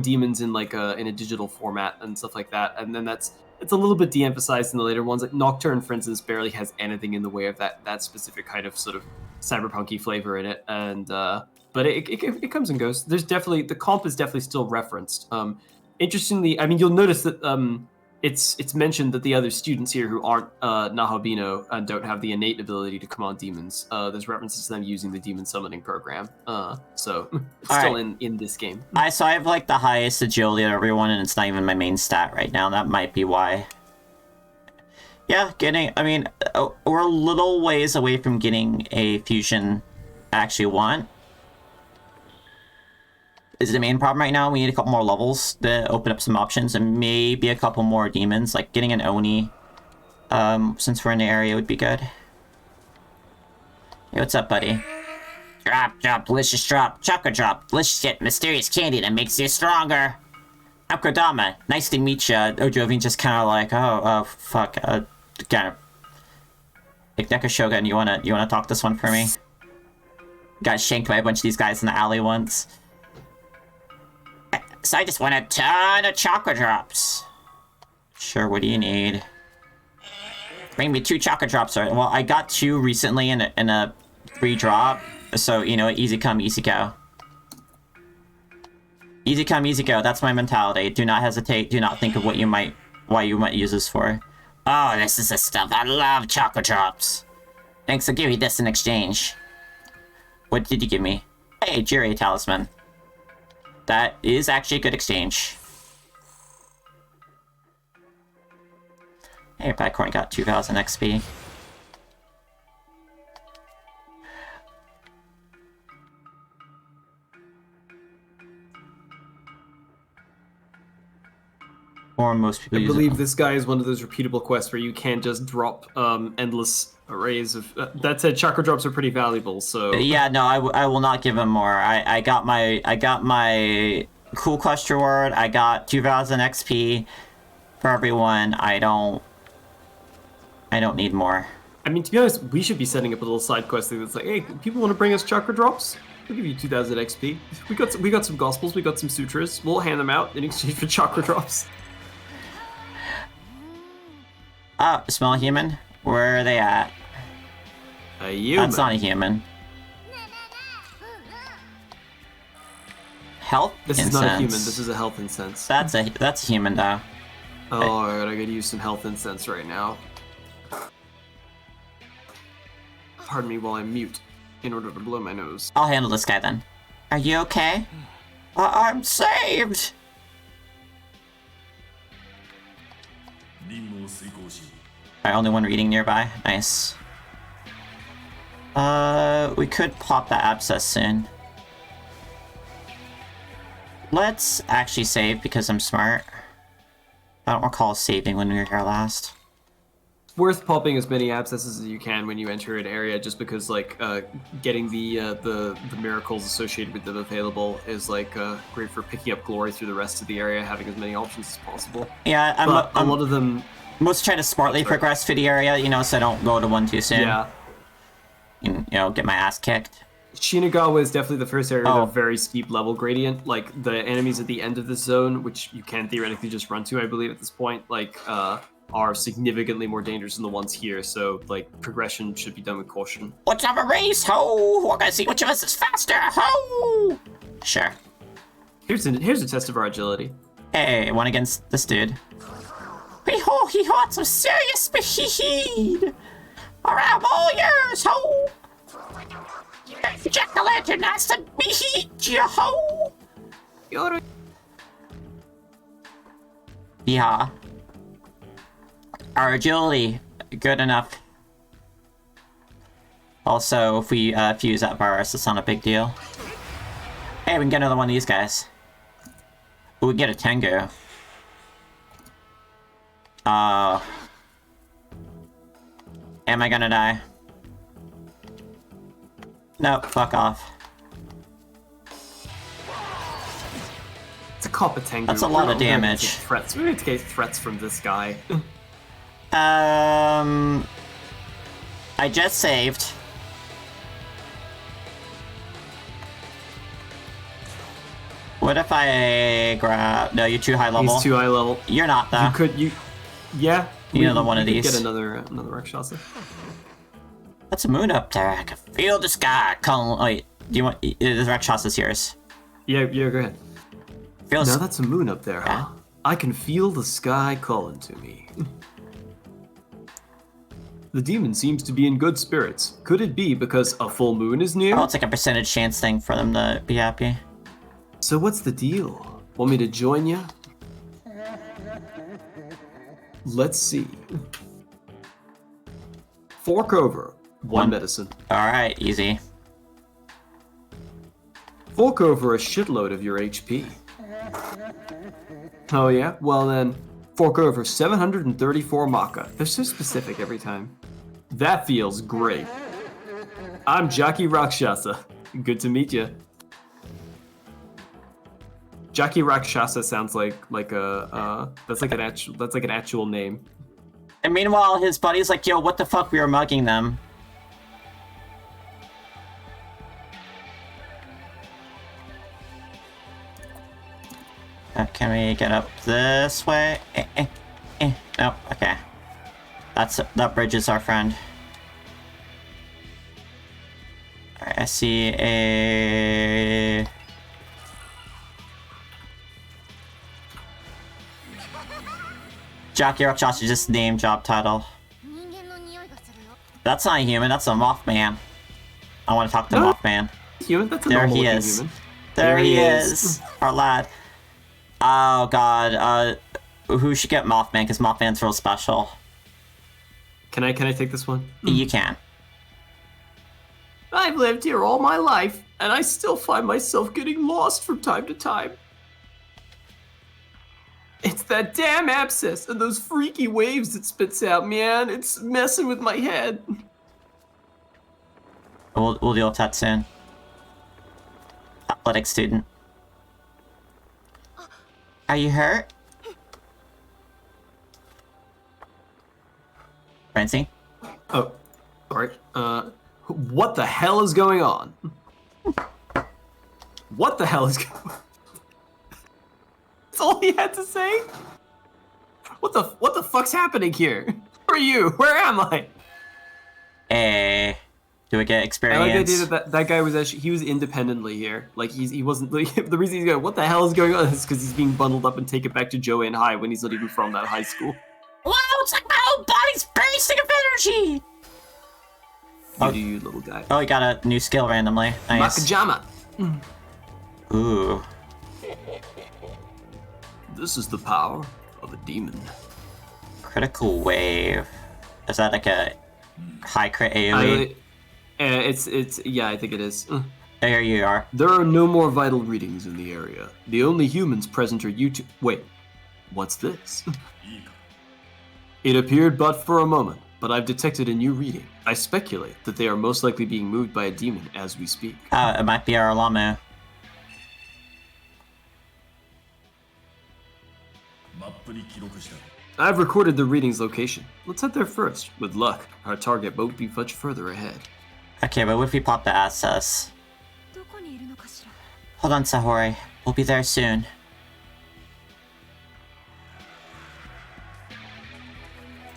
demons in like in a digital format and stuff like that. And then it's a little bit de-emphasized in the later ones. Like Nocturne, for instance, barely has anything in the way of that specific kind of sort of cyberpunky flavor in it. And but it comes and goes. There's definitely the comp is definitely still referenced. Interestingly, I mean, you'll notice that it's mentioned that the other students here who aren't Nahabino and don't have the innate ability to command demons, there's references to them using the demon summoning program. So it's still in this game. So I have like the highest agility of everyone, and it's not even my main stat right now. That might be why. Yeah, I mean, we're a little ways away from getting a fusion I actually want. Is the main problem right now. We need a couple more levels to open up some options, and maybe a couple more demons. Like getting an Oni, since we're in the area, would be good. Hey, what's up, buddy? Drop, delicious drop, chocolate drop, delicious yet mysterious candy that makes you stronger. I'm Kodama, nice to meet ya. Ojovin just kind of like, oh, fuck, kind of. Deku Shogun, you wanna talk this one for me? Got shanked by a bunch of these guys in the alley once. So I just want a ton of chocolate drops. Sure, what do you need? Bring me 2 chocolate drops. Well, I got 2 recently in a free drop. So, you know, easy come, easy go. Easy come, easy go. That's my mentality. Do not hesitate. Do not think of why you might use this for. Oh, this is the stuff. I love chocolate drops. Thanks, I'll give you this in exchange. What did you give me? Hey, Jirei Talisman. That is actually a good exchange. Hey, Bicorn got 2,000 XP. Or most people I use believe it. this guy is one of those repeatable quests where you can't just drop endless arrays of... that said, chakra drops are pretty valuable, so... Yeah, no, I will not give him more. I got my cool quest reward. I got 2,000 XP for everyone. I don't need more. I mean, to be honest, we should be setting up a little side quest thing that's like, hey, people want to bring us chakra drops? We'll give you 2,000 XP. We got some gospels, we got some sutras. We'll hand them out in exchange for chakra drops. Oh, smell a human? Where are they at? A human. That's not a human. Health This incense. is not a human, this is a health incense. That's a human though. Oh, I gotta use some health incense right now. Pardon me while I mute in order to blow my nose. I'll handle this guy then. Are you okay? I'm saved! Alright, only one reading nearby. Nice. We could pop the abscess soon. Let's actually save because I'm smart. I don't recall saving when we were here last. It's worth popping as many abscesses as you can when you enter an area, just because like getting the miracles associated with them available is like great for picking up glory through the rest of the area, having as many options as possible. Yeah, I'm a lot of them. Most trying to smartly progress through the area, you know, so I don't go to one too soon. Yeah. You know, get my ass kicked. Shinagawa is definitely the first area Oh. with a very steep level gradient. Like the enemies at the end of this zone, which you can theoretically just run to, I believe at this point, like are significantly more dangerous than the ones here. So like progression should be done with caution. Let's have a race, ho! We're gonna see which of us is faster, ho! Sure. Here's a test of our agility. Hey, one against this dude. Hee-haw, hee-haw, some serious speed! Around all yours, ho! Jack-o'-lantern, that's the beat, you ho! Yeah. Our agility, good enough. Also, if we fuse that virus, it's not a big deal. Hey, we can get another one of these guys. Ooh, we can get a Tengu. Am I gonna die? Nope, fuck off. It's a Kappa Tengu. That's a lot of We're gonna damage. take threats. We're going to get threats from this guy. I just saved. What if I grab... No, you're too high level. He's too high level. You're not, though. Yeah. You know the one of we could these. Get another Rakshasa. That's a moon up there. I can feel the sky. Wait, do you want... The Rakshas's yours. Yeah, go ahead. Feels... No, that's a moon up there, huh? I can feel the sky calling to me. The demon seems to be in good spirits. Could it be because a full moon is near? Oh, it's like a percentage chance thing for them to be happy. So what's the deal? Want me to join you? Let's see. Fork over. One medicine. Alright, easy. Fork over a shitload of your HP. Oh yeah? Well then, fork over 734 Maka. They're so specific every time. That feels great. I'm Jackie Rakshasa. Good to meet you. Jackie Rakshasa sounds like that's like an actual name. And meanwhile, his buddy's like, yo, what the fuck, we were mugging them. Can we get up this way? Nope, okay. That bridge is our friend. Alright, I see a... Jackie Rakshasa, just name, job title. That's not a human, that's a Mothman. I want to talk to Mothman. Human? That's a There normal he looking is. human. There he is. Our lad. Oh god, who should get Mothman, because Mothman's real special. Can I take this one? You can. I've lived here all my life, and I still find myself getting lost from time to time. It's that damn abscess and those freaky waves it spits out, man. It's messing with my head. We'll deal with that soon. Athletic student. Are you hurt? Francine? Oh, sorry. What the hell is going on? What the hell is going on? That's all he had to say? What the fuck's happening here? Who are you? Where am I? Hey. Do we get experience? I like the idea that guy was actually, he was independently here. Like, he wasn't, like, the reason he's going, what the hell is going on, is because he's being bundled up and taken back to Joanne High when he's not even from that high school. Wow, it's like my whole body's bursting of energy! You do you, little guy. Oh, he got a new skill randomly. Nice. Makajama! Ooh. This is the power of a demon. Critical wave. Is that like a high crit AoE? Yeah, I think it is. There you are. There are no more vital readings in the area. The only humans present are you two. Wait, what's this? It appeared but for a moment, but I've detected a new reading. I speculate that they are most likely being moved by a demon as we speak. It might be our Lamu. I've recorded the reading's location. Let's head there first. With luck, our target won't be much further ahead. Okay, but what if we pop the access? Hold on, Sahori. We'll be there soon.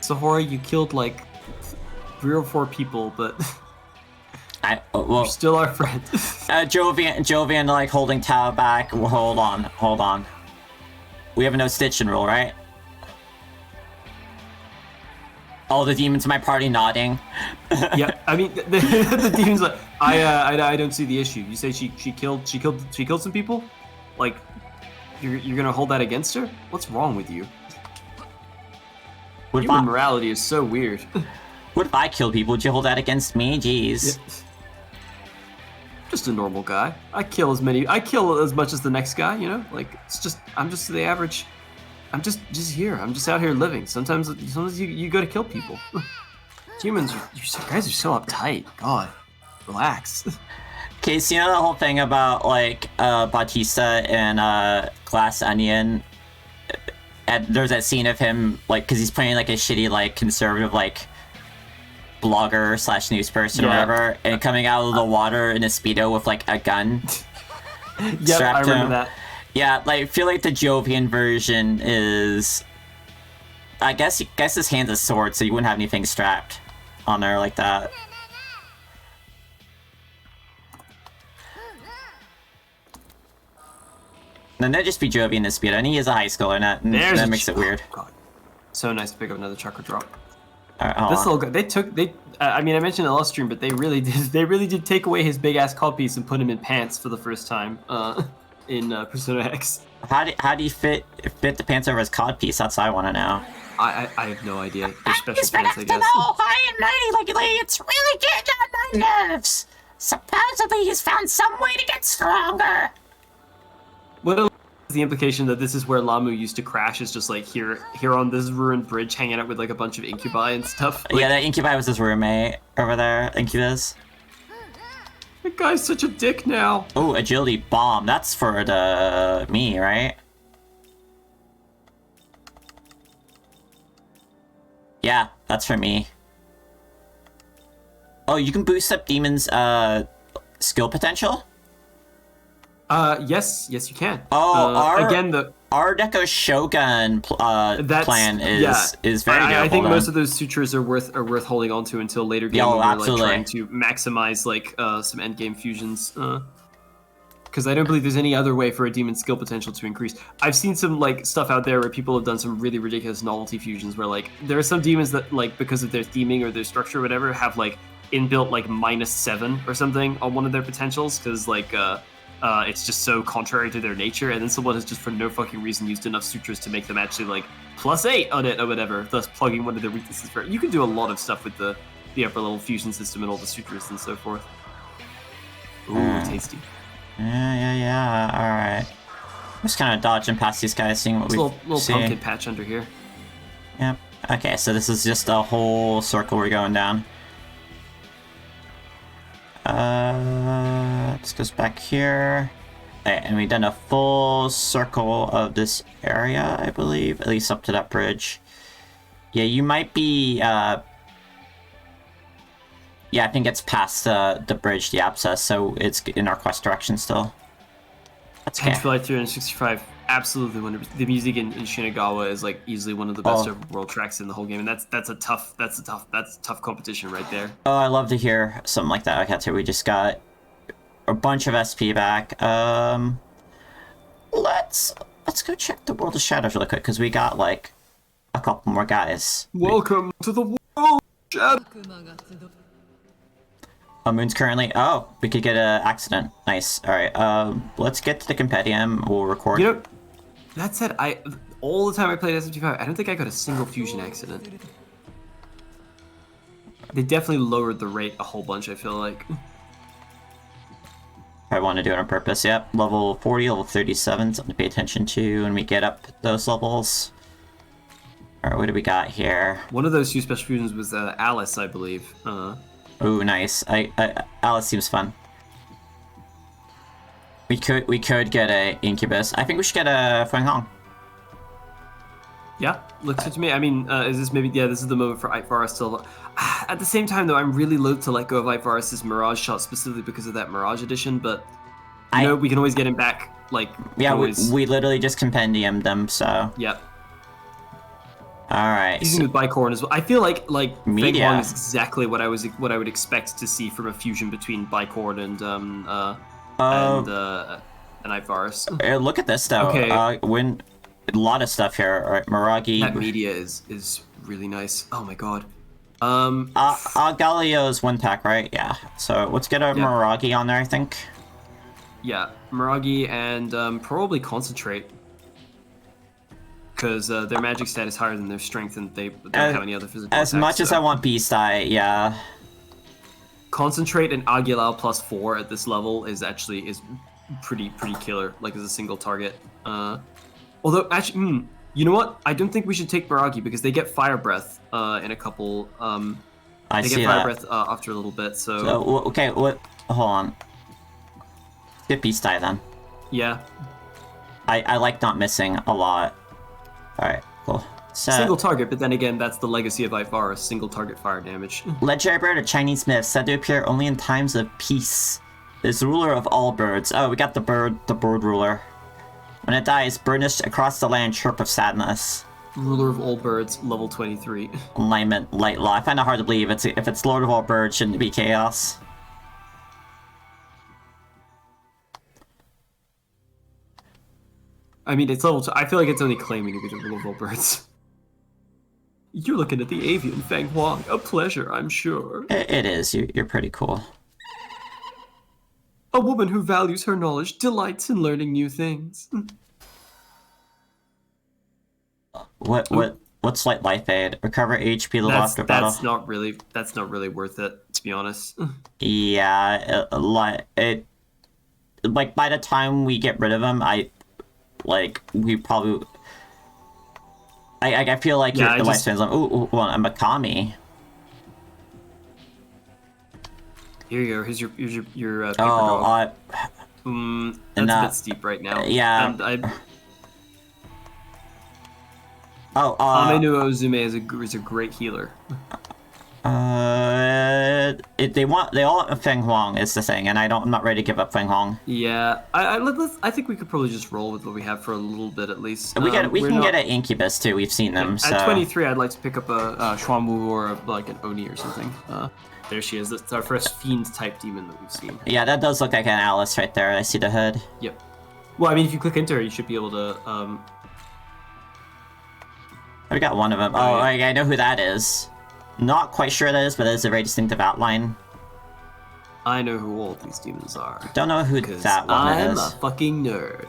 Sahori, you killed like 3 or 4 people, but well, you're still our friend. Jovian like holding Tao back. Hold on. We have a no stitching rule, right? All the demons in my party nodding. Yeah, I mean the demon's like, I don't see the issue. You say she killed some people? Like, you're gonna hold that against her? What's wrong with you? Human morality is so weird. What if I kill people? Would you hold that against me? Jeez. Yeah. Just a normal guy. I kill as much as the next guy, you know? Like, I'm just the average. I'm just here. I'm just out here living. Sometimes you gotta kill people. Humans, you guys are so uptight. God, relax. Okay, so you know the whole thing about like Bautista and Glass Onion? And there's that scene of him like, because he's playing like a shitty like conservative like blogger / news person or whatever, and coming out of the water in a Speedo with like a gun. Yeah, I remember that. Yeah, like I feel like the Jovian version is, I guess his hand's a sword, so you wouldn't have anything strapped on there like that. Then that'd just be Jovi and his speed, and he is a high schooler, and that makes it weird. Oh, God. So nice to pick up another chakra drop. Alright, This little guy, I mean, I mentioned it last stream, but they really did take away his big ass codpiece and put him in pants for the first time in Persona X. How do you fit the pants over his codpiece? That's what I want to know. I have no idea. They're special He's pants, I to guess. know high and mighty lately. It's really getting on my nerves. Supposedly he's found some way to get stronger. What is the implication that this is where Lamu used to crash? Is just like here on this ruined bridge, hanging out with like a bunch of incubi and stuff. Like, yeah, that incubi was his roommate over there. Incubus. that guy's such a dick now. Oh, agility bomb. That's for the me, right? Yeah, that's for me. Oh, you can boost up demons' skill potential? Yes, you can. Oh, again, the Art Deco Shogun plan is very good. I think most of those sutures are worth holding on to until later game when we're like trying to maximize like some end game fusions. Because I don't believe there's any other way for a demon's skill potential to increase. I've seen some like stuff out there where people have done some really ridiculous novelty fusions where like there are some demons that like because of their theming or their structure or whatever have like inbuilt like -7 or something on one of their potentials because like it's just so contrary to their nature, and then someone has just for no fucking reason used enough sutures to make them actually like +8 on it or whatever, thus plugging one of their weaknesses for it. You can do a lot of stuff with the upper level fusion system and all the sutures and so forth. Ooh, tasty. Yeah. Alright. I'm just kind of dodging past these guys, seeing what we little see. pumpkin patch under here. Yep. Okay, so this is just a whole circle we're going down. This goes back here. Okay, and we've done a full circle of this area, I believe. At least up to that bridge. Yeah, you might be, yeah, I think it's past the bridge, the abscess, so it's in our quest direction still. That's okay. July 365, absolutely 100%. The music in Shinagawa is like easily one of the best overworld tracks in the whole game, and that's a tough competition right there. Oh, I love to hear something like that. Okay, so we just got a bunch of SP back. Let's go check the World of Shadows really quick because we got like a couple more guys. Welcome to the World of Shadows. Moon's currently... Oh, we could get an accident. Nice. Alright, let's get to the compendium. We'll record. You know, that said, all the time I played SMT5, I don't think I got a single fusion accident. They definitely lowered the rate a whole bunch, I feel like. I want to do it on purpose. Yep, level 40, level 37, something to pay attention to when we get up those levels. Alright, what do we got here? One of those two special fusions was Alice, I believe. Ooh, nice. Alice seems fun. We could get a Incubus. I think we should get a Feng Hong. Yeah, looks good to me. I mean, is this maybe... Yeah, this is the moment for Ike to... At the same time, though, I'm really loath to let go of Ike Mirage shot specifically because of that Mirage edition, but... You know, we can always get him back, like... Yeah, we literally just compendiumed them, so... Yep. Alright. Using with Bicorn as well. I feel like Feng Media. Hong is exactly what I would expect to see from a fusion between Bicorn and Ivarus. Look at this though. Okay. A lot of stuff here. Alright, Miragi. That media is really nice. Oh my god. Galio's one pack, right? Yeah. So let's get a Miragi on there, I think. Yeah, Miragi and probably Concentrate. Because their magic stat is higher than their strength, and they don't have any other physical As attacks, much as I want Beast Eye, yeah. Concentrate and Aguilar +4 at this level is pretty killer, like as a single target. Although, actually, you know what? I don't think we should take Miragi because they get Fire Breath in a couple... they get Fire Breath after a little bit, so... Okay, hold on. Get Beast Eye then. Yeah. I like not missing a lot. Alright, cool. So, single target, but then again, that's the legacy of Ivarus, single target fire damage. Legendary bird, a Chinese myth, said to appear only in times of peace. Is the ruler of all birds. Oh, we got the bird ruler. When it dies, burnished across the land chirp of sadness. Ruler of all birds, level 23. Alignment, light law. I find it hard to believe if it's Lord of all birds, shouldn't it be chaos? I mean, it's level 2. I feel like it's only claiming to be the level birds. You're looking at the avian Feng Huang. A pleasure, I'm sure. It is. You're pretty cool. A woman who values her knowledge delights in learning new things. What's like life aid? Recover HP level after battle. That's not really worth it, to be honest. Yeah, it like by the time we get rid of him, we probably. I feel like the lifespan's like, ooh, I'm a Kami. Here you go. Here's your paper dog. That's a bit steep right now. Yeah. And Amenu Ozume is a great healer. They all want Feng Huang is the thing, and I'm not ready to give up Feng Huang. Yeah, I think we could probably just roll with what we have for a little bit at least. We can get an Incubus too. We've seen them. So. At 23, I'd like to pick up a Xuanwu or like an Oni or something. There she is. That's our first fiend type demon that we've seen. Yeah, that does look like an Alice right there. I see the hood. Yep. Well, I mean, if you click into her, you should be able to. We got one of them. Oh, I know who that is. Not quite sure that is, but it is a very distinctive outline. I know who all these demons are. Don't know who that one is. I'm a fucking nerd.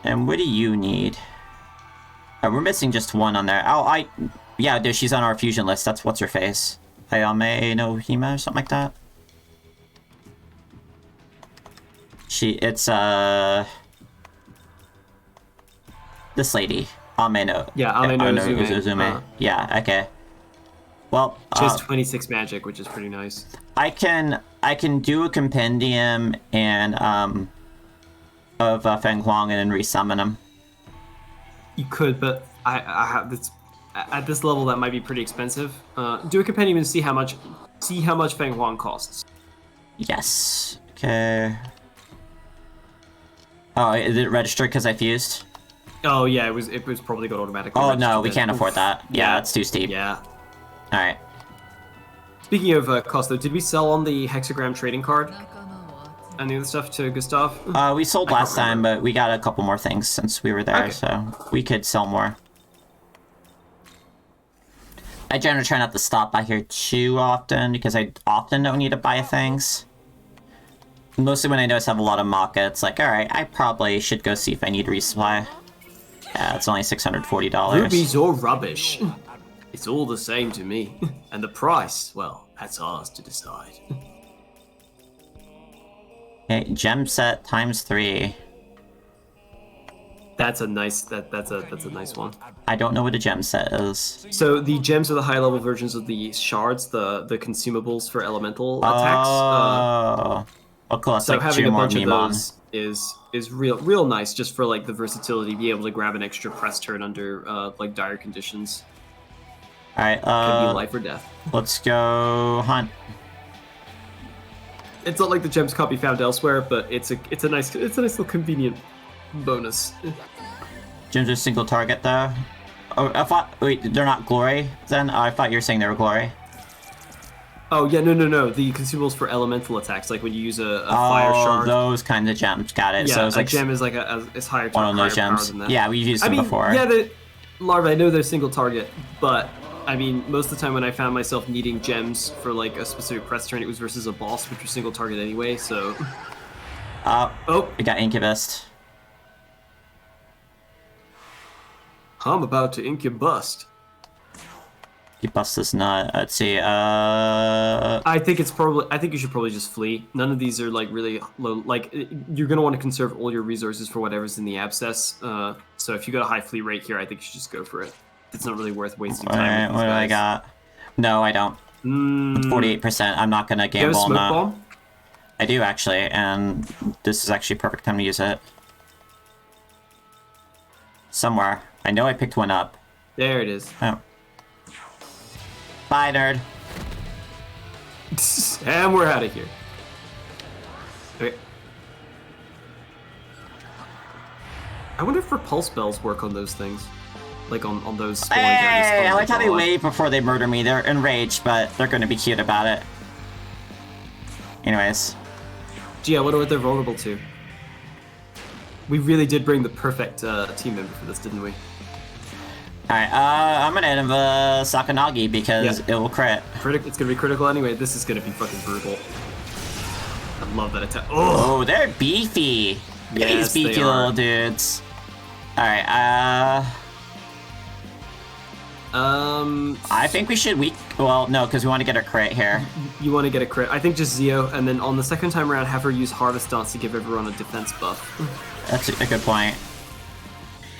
And what do you need? Oh, we're missing just one on there. Oh, yeah, dude, she's on our fusion list. That's what's her face. Ayame no Hima or something like that. It's this lady. Ameno. Yeah, Ameno Uzume. Yeah, okay. Well, she has 26 magic, which is pretty nice. I can do a compendium and of Feng Huang and then resummon him. You could, but I have this at this level that might be pretty expensive. Do a compendium and see how much Feng Huang costs. Yes. Okay. Oh, is it registered because I fused? Oh yeah, it was probably got automatically. Oh no, we can't afford that. Yeah, that's too steep. Yeah. All right. Speaking of cost, though, did we sell on the hexagram trading card and the other stuff to Gustav? We sold last time, but we got a couple more things since we were there, so we could sell more. I generally try not to stop by here too often because I often don't need to buy things. Mostly when I notice I have a lot of Maka, it's like, all right, I probably should go see if I need resupply. Yeah, it's only $640. Rubies or rubbish. It's all the same to me. And the price, well, that's ours to decide. Okay, gem set ×3. That's a nice that's a nice one. I don't know what a gem set is. So the gems are the high level versions of the shards, the consumables for elemental attacks. Oh, cool. So like having a bunch of those is real nice just for like the versatility, be able to grab an extra press turn under like dire conditions. All right, could be life or death. Let's go hunt. It's not like the gems can't be found elsewhere, but it's a nice little convenient bonus. Gems are single target though. Oh, I thought they're not glory then. Oh, I thought you were saying they were glory. Oh yeah, no. The consumables for elemental attacks, like when you use a fire shard. Oh, those kinds of gems. Got it. Yeah, so it's like gem is like it's higher. One of those gems. Than that. Yeah, we've used them before. Yeah, Larva. I know they're single target, but I mean, most of the time when I found myself needing gems for like a specific press turn, it was versus a boss, which was single target anyway. So. We got Incubus. I'm about to incubust. You bust this nut. Let's see. I think you should probably just flee. None of these are like really low. Like you're gonna want to conserve all your resources for whatever's in the abscess. So if you got a high flee rate here, I think you should just go for it. It's not really worth wasting time. What do I got? No, I don't. 48%. I'm not gonna gamble on that. Bomb? I do actually, and this is actually a perfect time to use it. Somewhere. I know I picked one up. There it is. Oh. Bye, nerd. And we're out of here. Okay. I wonder if repulse bells work on those things. Like on those spawning Hey, I like how they wave before they murder me. They're enraged, but they're going to be cute about it. Anyways. Gee, I wonder what they're vulnerable to. We really did bring the perfect team member for this, didn't we? Alright, I'm gonna hit him with Sakanagi because it will crit. It's gonna be critical anyway. This is gonna be fucking brutal. I love that attack. Oh, they're beefy. Yes, These beefy little dudes. Alright, I think we should well, no, because we want to get a crit here. You want to get a crit. I think just Zeo, and then on the second time around, have her use Harvest Dance to give everyone a defense buff. That's a good point.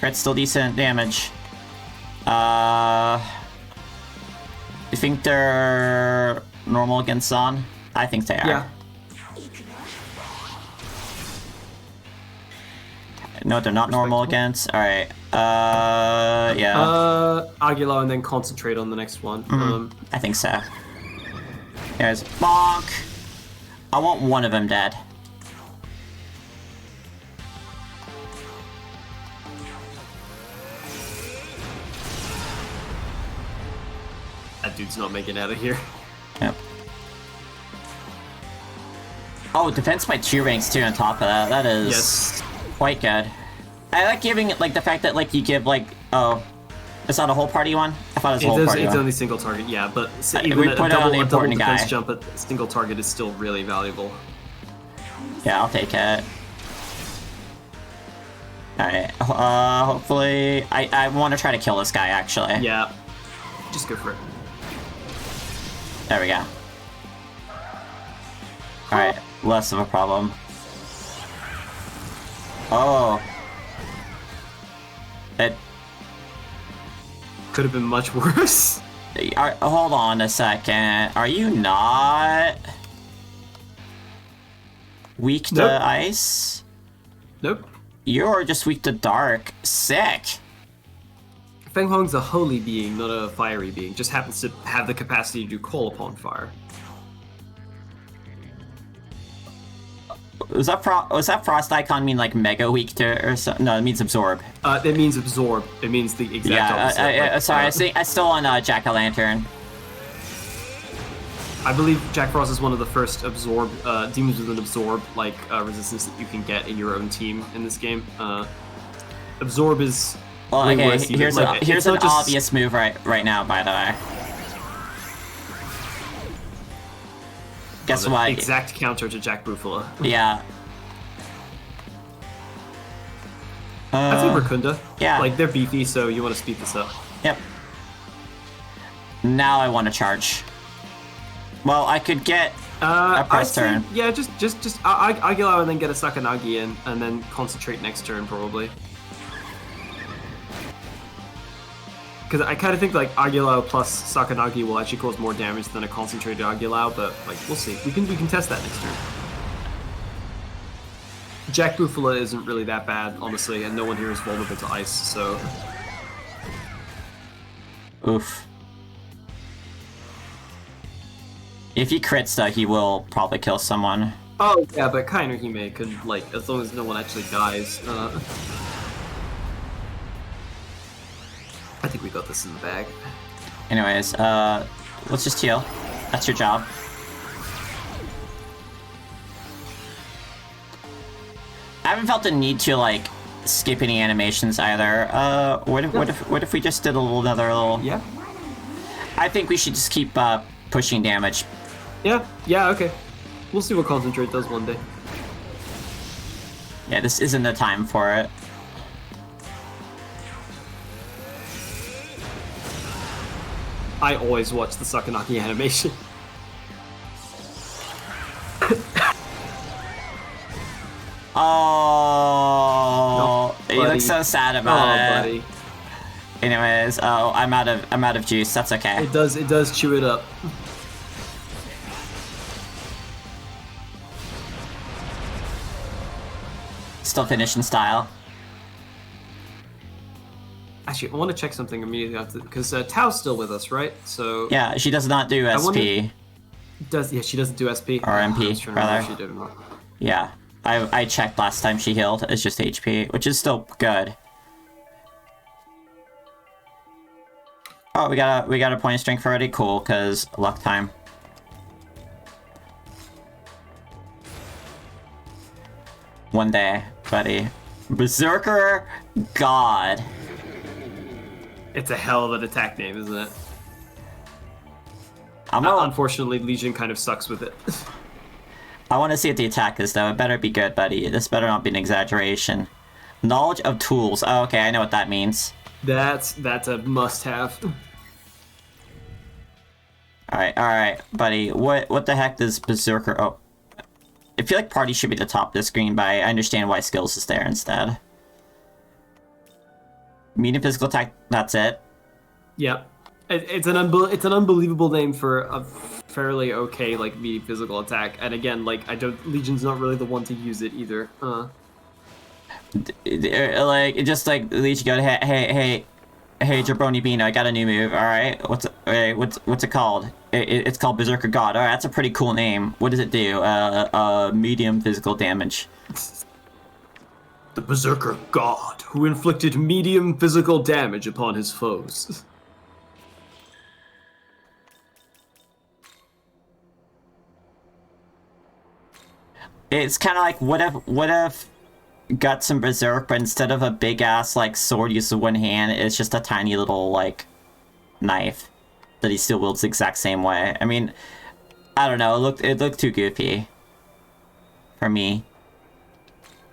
Crit's still decent damage. You think they're normal against Zon? I think they are. Yeah. No, they're not normal against. Alright. Yeah. Aguilar and then concentrate on the next one. I think so. There's bonk. I want one of them dead. That dude's not making it out of here. Yep. Oh, defense by 2 ranks too on top of that. That is quite good. I like giving it, like, the fact that, like, you give, like, oh, it's not a whole party one? I thought it was a whole party It's one. only single target, yeah, but even we a put it on the double important defense guy. jump at single target is still really valuable. Yeah, I'll take it. Alright, hopefully... I want to try to kill this guy, actually. Yeah, just go for it. There we go. Alright, less of a problem. Oh. It... Could have been much worse. Hold on a second. Are you not... weak to Nope. ice? Nope. You're just weak to dark. Sick. Feng Hong's a holy being, not a fiery being. Just happens to have the capacity to call upon fire. Was that frost icon mean like mega weak to or so? No, it means absorb. It means absorb. It means the exact opposite. Sorry, I still on Jack-o'-lantern. I believe Jack Frost is one of the first absorb demons with an absorb like resistance that you can get in your own team in this game. Absorb is Well, way okay, worse even. here's It's an not just- obvious move right now, by the way. Guess the what? Exact counter to Jack Bufala. Yeah. I'd say Rakunda. yeah. Like, they're beefy, so you want to speed this up. Yep. Now I want to charge. Well, I could get a press I'd say- turn. Yeah, just Aguilar and then get a Sakanagi in, and then concentrate next turn, probably. Because I kind of think, like, Aguilar plus Sakanagi will actually cause more damage than a concentrated Aguilar, but, like, we'll see. We can test that next turn. Jack Bufala isn't really that bad, honestly, and no one here is vulnerable to ice, so... Oof. If he crits, though, he will probably kill someone. Oh, yeah, but Kaino Hime could, like, as long as no one actually dies, I think we got this in the bag. Anyways, let's just heal. That's your job. I haven't felt the need to, like, skip any animations either. What if we just did another little... Yeah? I think we should just keep, pushing damage. Yeah, okay. We'll see what Concentrate does one day. Yeah, this isn't the time for it. I always watch the Sakanagi animation. Oh, No, you look buddy. so sad about it. Buddy. Anyways, I'm out of juice. That's okay. It does chew it up. Still finish in style. Actually, I want to check something immediately after, because Tao's still with us, right? So Yeah, she does not do SP. she doesn't do SP Or MP, I was trying to remember rather. if she did or not. Yeah, I checked last time she healed. It's just HP, which is still good. Oh, we got a point of strength already. Cool, cause luck time. One day, buddy. Berserker God. It's a hell of an attack name, isn't it? I'm gonna, Unfortunately, Legion kind of sucks with it. I want to see what the attack is, though. It better be good, buddy. This better not be an exaggeration. Knowledge of tools. Oh, okay, I know what that means. That's a must-have. Alright, buddy. What the heck does Berserker... Oh. I feel like Party should be the top of the screen, but I understand why Skills is there instead. Medium physical attack, that's it. Yep. It's an unbelievable name for a fairly okay, like, medium physical attack. And again, like, Legion's not really the one to use it either. Like, just like Legion go, hey, Jabroni Beano, I got a new move, alright? What's it called? It's called Berserker God. Alright, that's a pretty cool name. What does it do? Medium physical damage. The Berserker God, who inflicted medium physical damage upon his foes. It's kind of like, what if Guts and Berserk, but instead of a big-ass, like, sword used with one hand, it's just a tiny little, like, knife that he still wields the exact same way. I mean, I don't know, it looked too goofy for me.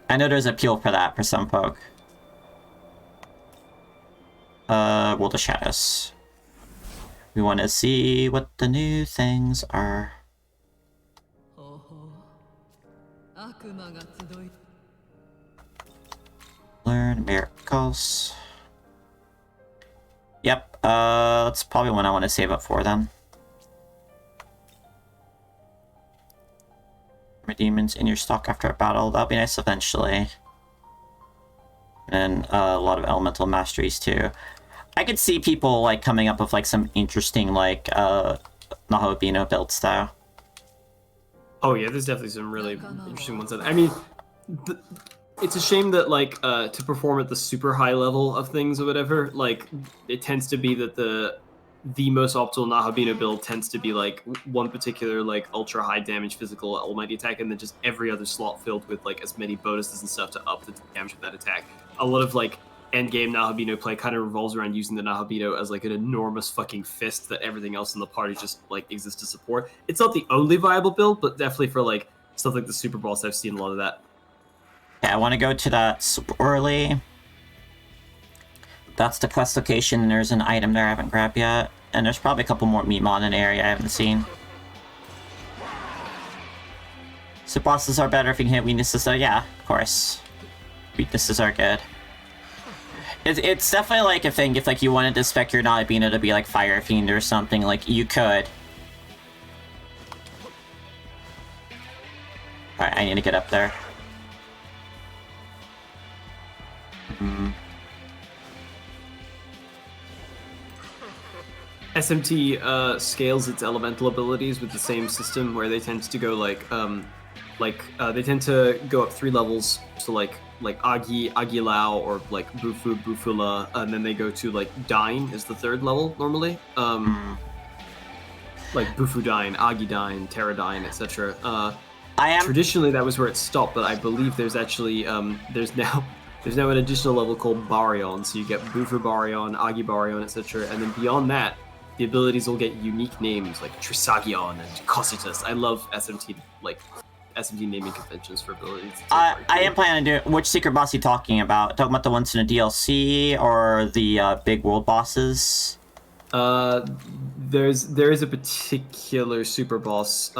I know there's appeal for that for some folk. World of Shadows. We want to see what the new things are. Learn miracles. Yep, that's probably one I want to save up for then. Demons in your stock after a battle. That'll be nice eventually. And a lot of elemental masteries too. I could see people like coming up with like some interesting like Nahabino builds though. Oh yeah, there's definitely some really interesting ones. I mean, it's a shame that like to perform at the super high level of things or whatever, like it tends to be that the most optimal Nahabino build tends to be like one particular like ultra high damage physical almighty attack, and then just every other slot filled with like as many bonuses and stuff to up the damage of that attack. A lot of like end game Nahabino play kind of revolves around using the Nahabino as like an enormous fucking fist that everything else in the party just like exists to support. It's not the only viable build, but definitely for like stuff like the super boss, I've seen a lot of that. Yeah, I want to go to that super early. That's the quest location. There's an item there I haven't grabbed yet. And there's probably a couple more Meatmon in the area I haven't seen. So bosses are better if you can hit weaknesses, so yeah, of course. Weaknesses are good. It's definitely like a thing if like you wanted to spec your Nahabino to be like Fire Fiend or something, like you could. Alright, I need to get up there. SMT scales its elemental abilities with the same system where they tend to go they tend to go up 3 levels, so like Agi, Agilao, or like Bufu, Bufula, and then they go to like Dine is the 3rd level normally. Like Bufu Dine, Agi Dine, Terra Dine, etc. Traditionally that was where it stopped, but I believe there's actually there's now an additional level called Baryon, so you get Bufu Baryon, Agi Baryon, etc. And then beyond that, the abilities will get unique names like Trisagion and Cocytus. I love SMT naming conventions for abilities. I am planning to do. Which secret boss are you talking about? Talking about the ones in the DLC or the big world bosses? There is a particular super boss,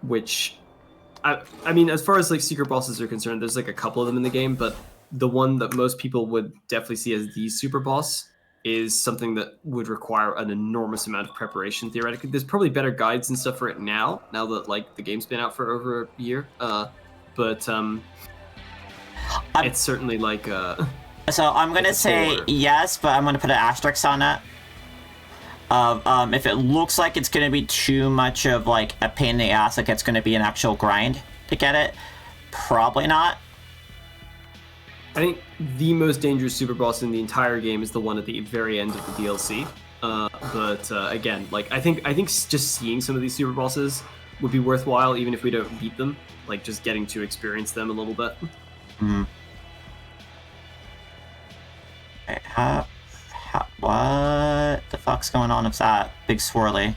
which I mean, as far as like secret bosses are concerned, there's like a couple of them in the game, but the one that most people would definitely see as the super boss is something that would require an enormous amount of preparation, theoretically. There's probably better guides and stuff for it now that like the game's been out for over a year. But it's certainly like so I'm gonna say yes, but I'm gonna put an asterisk on that. If it looks like it's gonna be too much of like a pain in the ass, like it's gonna be an actual grind to get it, probably not. I think the most dangerous super boss in the entire game is the one at the very end of the DLC. But again, like I think just seeing some of these super bosses would be worthwhile, even if we don't beat them. Like just getting to experience them a little bit. going on with that? Big swirly.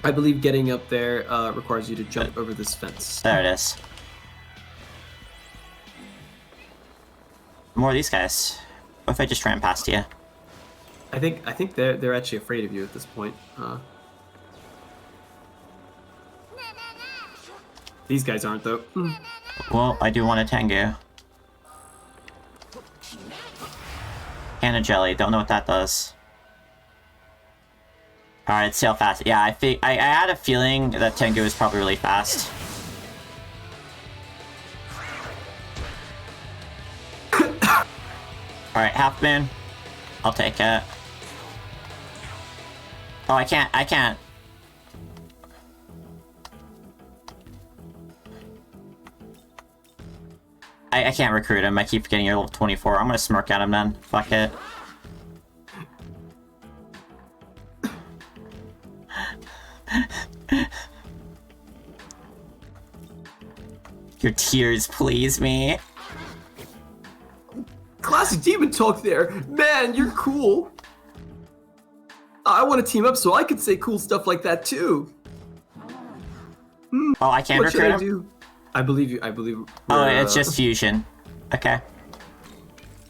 I believe getting up there requires you to jump over this fence. There it is. More of these guys. What if I just ran past you? I think they're actually afraid of you at this point. These guys aren't though. Well, I do want a Tengu. And a jelly. Don't know what that does. Alright, let's see how fast. Yeah, I had a feeling that Tengu is probably really fast. Alright, half moon. I'll take it. Oh, I can't. I can't recruit him. I keep getting a level 24. I'm gonna smirk at him then. Fuck it. Your tears please me. Classic demon talk there. Man, you're cool. I want to team up so I could say cool stuff like that too. Oh, I can't What should recruit I him? do? I believe you. Oh, it's just fusion. Okay.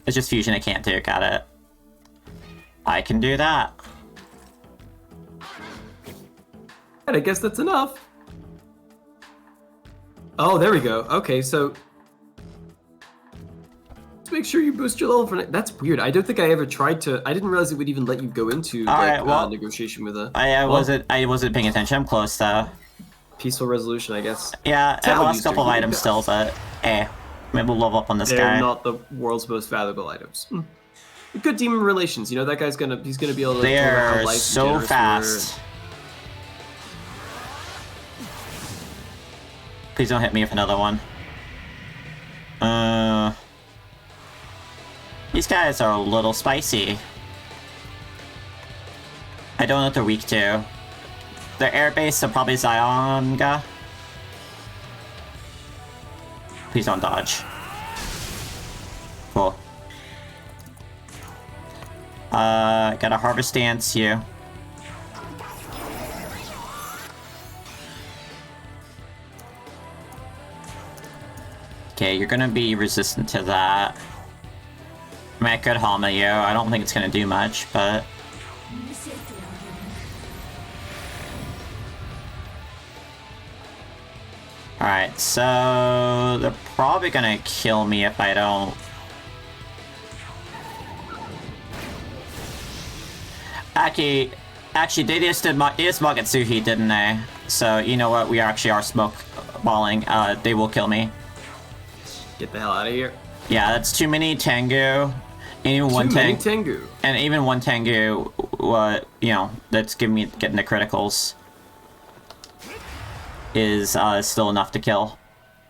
It's just fusion I can't do. Got it. I can do that. And I guess that's enough. Oh, there we go. Okay, so let's make sure you boost your level for. That's weird. I don't think I ever tried to. I didn't realize it would even let you go into negotiation with a. I wasn't paying attention. I'm close though. Peaceful resolution, I guess. Yeah, I how lost you a couple of do it. items still, but hey, maybe we'll level up on this They're guy. not the world's most valuable items. Good demon relations. You know that guy's gonna. He's gonna be able to. They're so fast. Please don't hit me with another one. These guys are a little spicy. I don't know what they're weak to. Their air base are probably Zionga. Please don't dodge. Cool. Gotta harvest dance you. Okay, you're gonna be resistant to that. I mean, I could Hama you. I don't think it's gonna do much, but... Alright, so... They're probably gonna kill me if I don't... Actually, they just did Magatsuhi, didn't they? So, you know what? We actually are smoke balling. They will kill me. Get the hell out of here. Yeah, that's too many Tengu. And even one Tengu. And even one Tengu, you know, that's getting the criticals is still enough to kill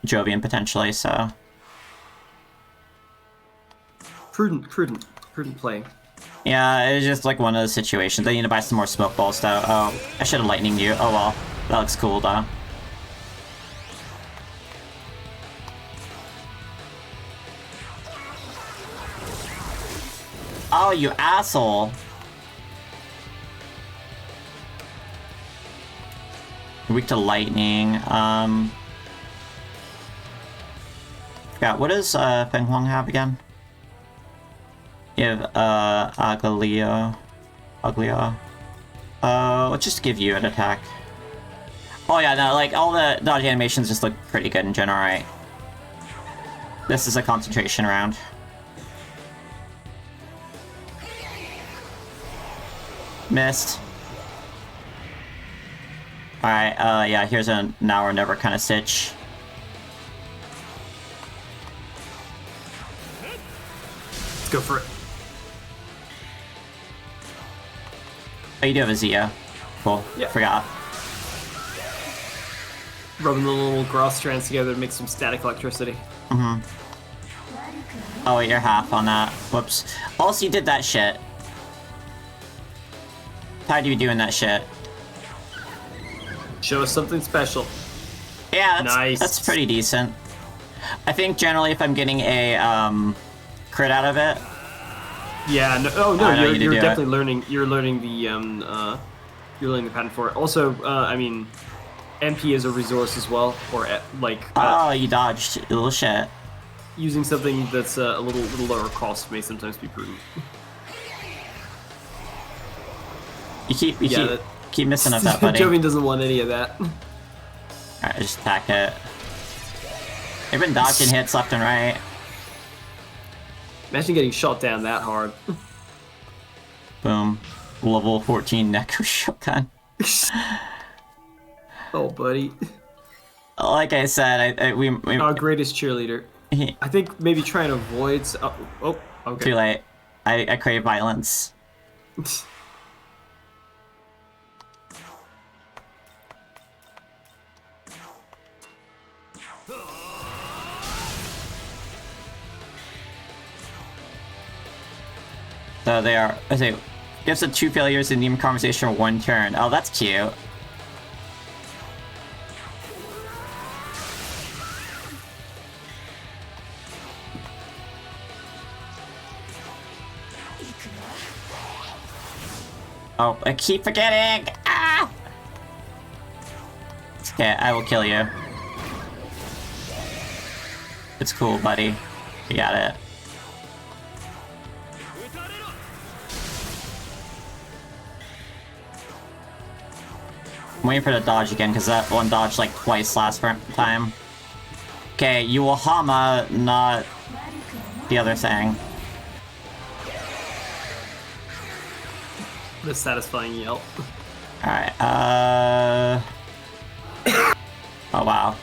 Jovian potentially, so. Prudent play. Yeah, it's just like one of those situations. I need to buy some more smoke balls though. Oh, I should have lightning you. Oh well. That looks cool though. Oh, you asshole. Weak to lightning. Forgot, what does Feng Huang have again? You have Aglio. Let's just give you an attack. Oh yeah, no, like all the dodge animations just look pretty good in general, right? This is a concentration round. Missed. Alright, yeah, here's a now or never kind of stitch. Let's go for it. Oh, you do have a Zia. Cool. Yeah. Forgot. Rubbing the little grass strands together to make some static electricity. Mm-hmm. Oh, wait, you're half on that. Whoops. Also, you did that shit. How'd you be doing that shit? Show us something special. Yeah, Nice. That's pretty decent. I think generally if I'm getting a crit out of it, Yeah. No, oh no, I know you you're do definitely learning. You're learning the you're learning the pattern for it. Also, I mean, MP is a resource as well, or Oh, you dodged, you little shit. using something that's a little lower cost may sometimes be prudent. You keep Yeah, keep missing up that, buddy. Jovian doesn't want any of that. Alright, just attack it. They've been dodging hits left and right. Imagine getting shot down that hard. Boom. Level 14 Neko Shotgun. Oh, buddy. Like I said, we Our greatest cheerleader. I think maybe try and avoid. Oh, okay. Too late. I crave violence. So they are. I say, gives the 2 failures in the conversation for 1 turn. Oh, that's cute. Oh, I keep forgetting! Ah! Okay, I will kill you. It's cool, buddy. You got it. I'm waiting for the dodge again, because that one dodged like twice last time. Okay, you will Hama, not the other thing. The satisfying yelp. Alright, oh wow.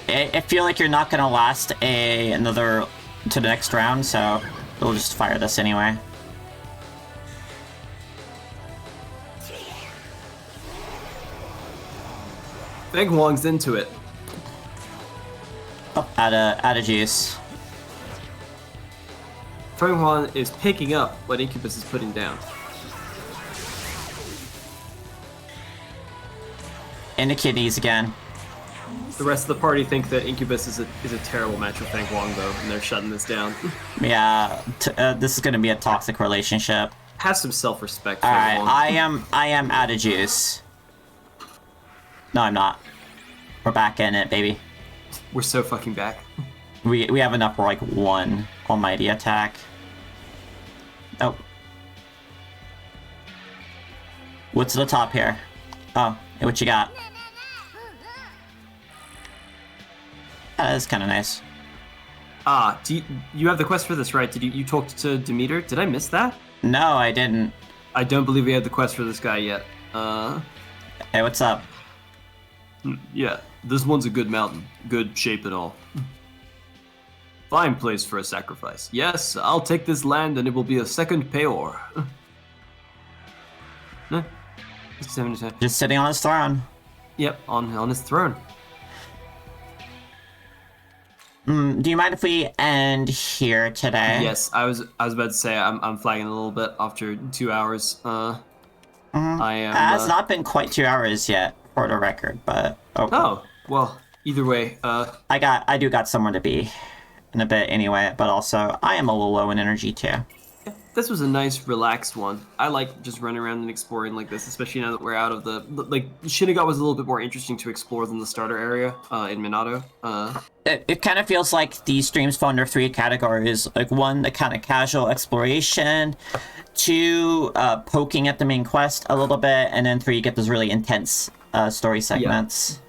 I feel like you're not gonna last another to the next round, so we'll just fire this anyway. Feng Huang's into it. Oh, add a juice. Feng Huang is picking up what Incubus is putting down. In the kidneys again. The rest of the party think that Incubus is a terrible match for Feng Huang, though, and they're shutting this down. Yeah, this is gonna be a toxic relationship. Have some self-respect, Feng Alright, Huang. I am out of juice. No, I'm not. We're back in it, baby. We're so fucking back. We have enough for like 1 almighty attack. Oh. What's the top here? Oh, what you got? That is kind of nice. Ah, you have the quest for this, right? Did you talk to Demeter? Did I miss that? No, I didn't. I don't believe we had the quest for this guy yet. Hey, what's up? Yeah, this one's a good mountain. Good shape and all. Fine place for a sacrifice. Yes, I'll take this land and it will be a second Peor. No? It's 77. Just sitting on his throne. Yep, on his throne. Do you mind if we end here today? Yes, I was about to say I'm flagging a little bit after 2 hours. I am. It's not been quite 2 hours yet, for the record, but Oh, well, either way, I do got somewhere to be in a bit anyway, but also I am a little low in energy too. this was a nice, relaxed one. I like just running around and exploring like this, especially now that we're out of the... Like, Shinigami was a little bit more interesting to explore than the starter area in Minato. It kind of feels like these streams fall under 3 categories. Like, 1, the kind of casual exploration, 2, poking at the main quest a little bit, and then 3, you get those really intense story segments. Yeah.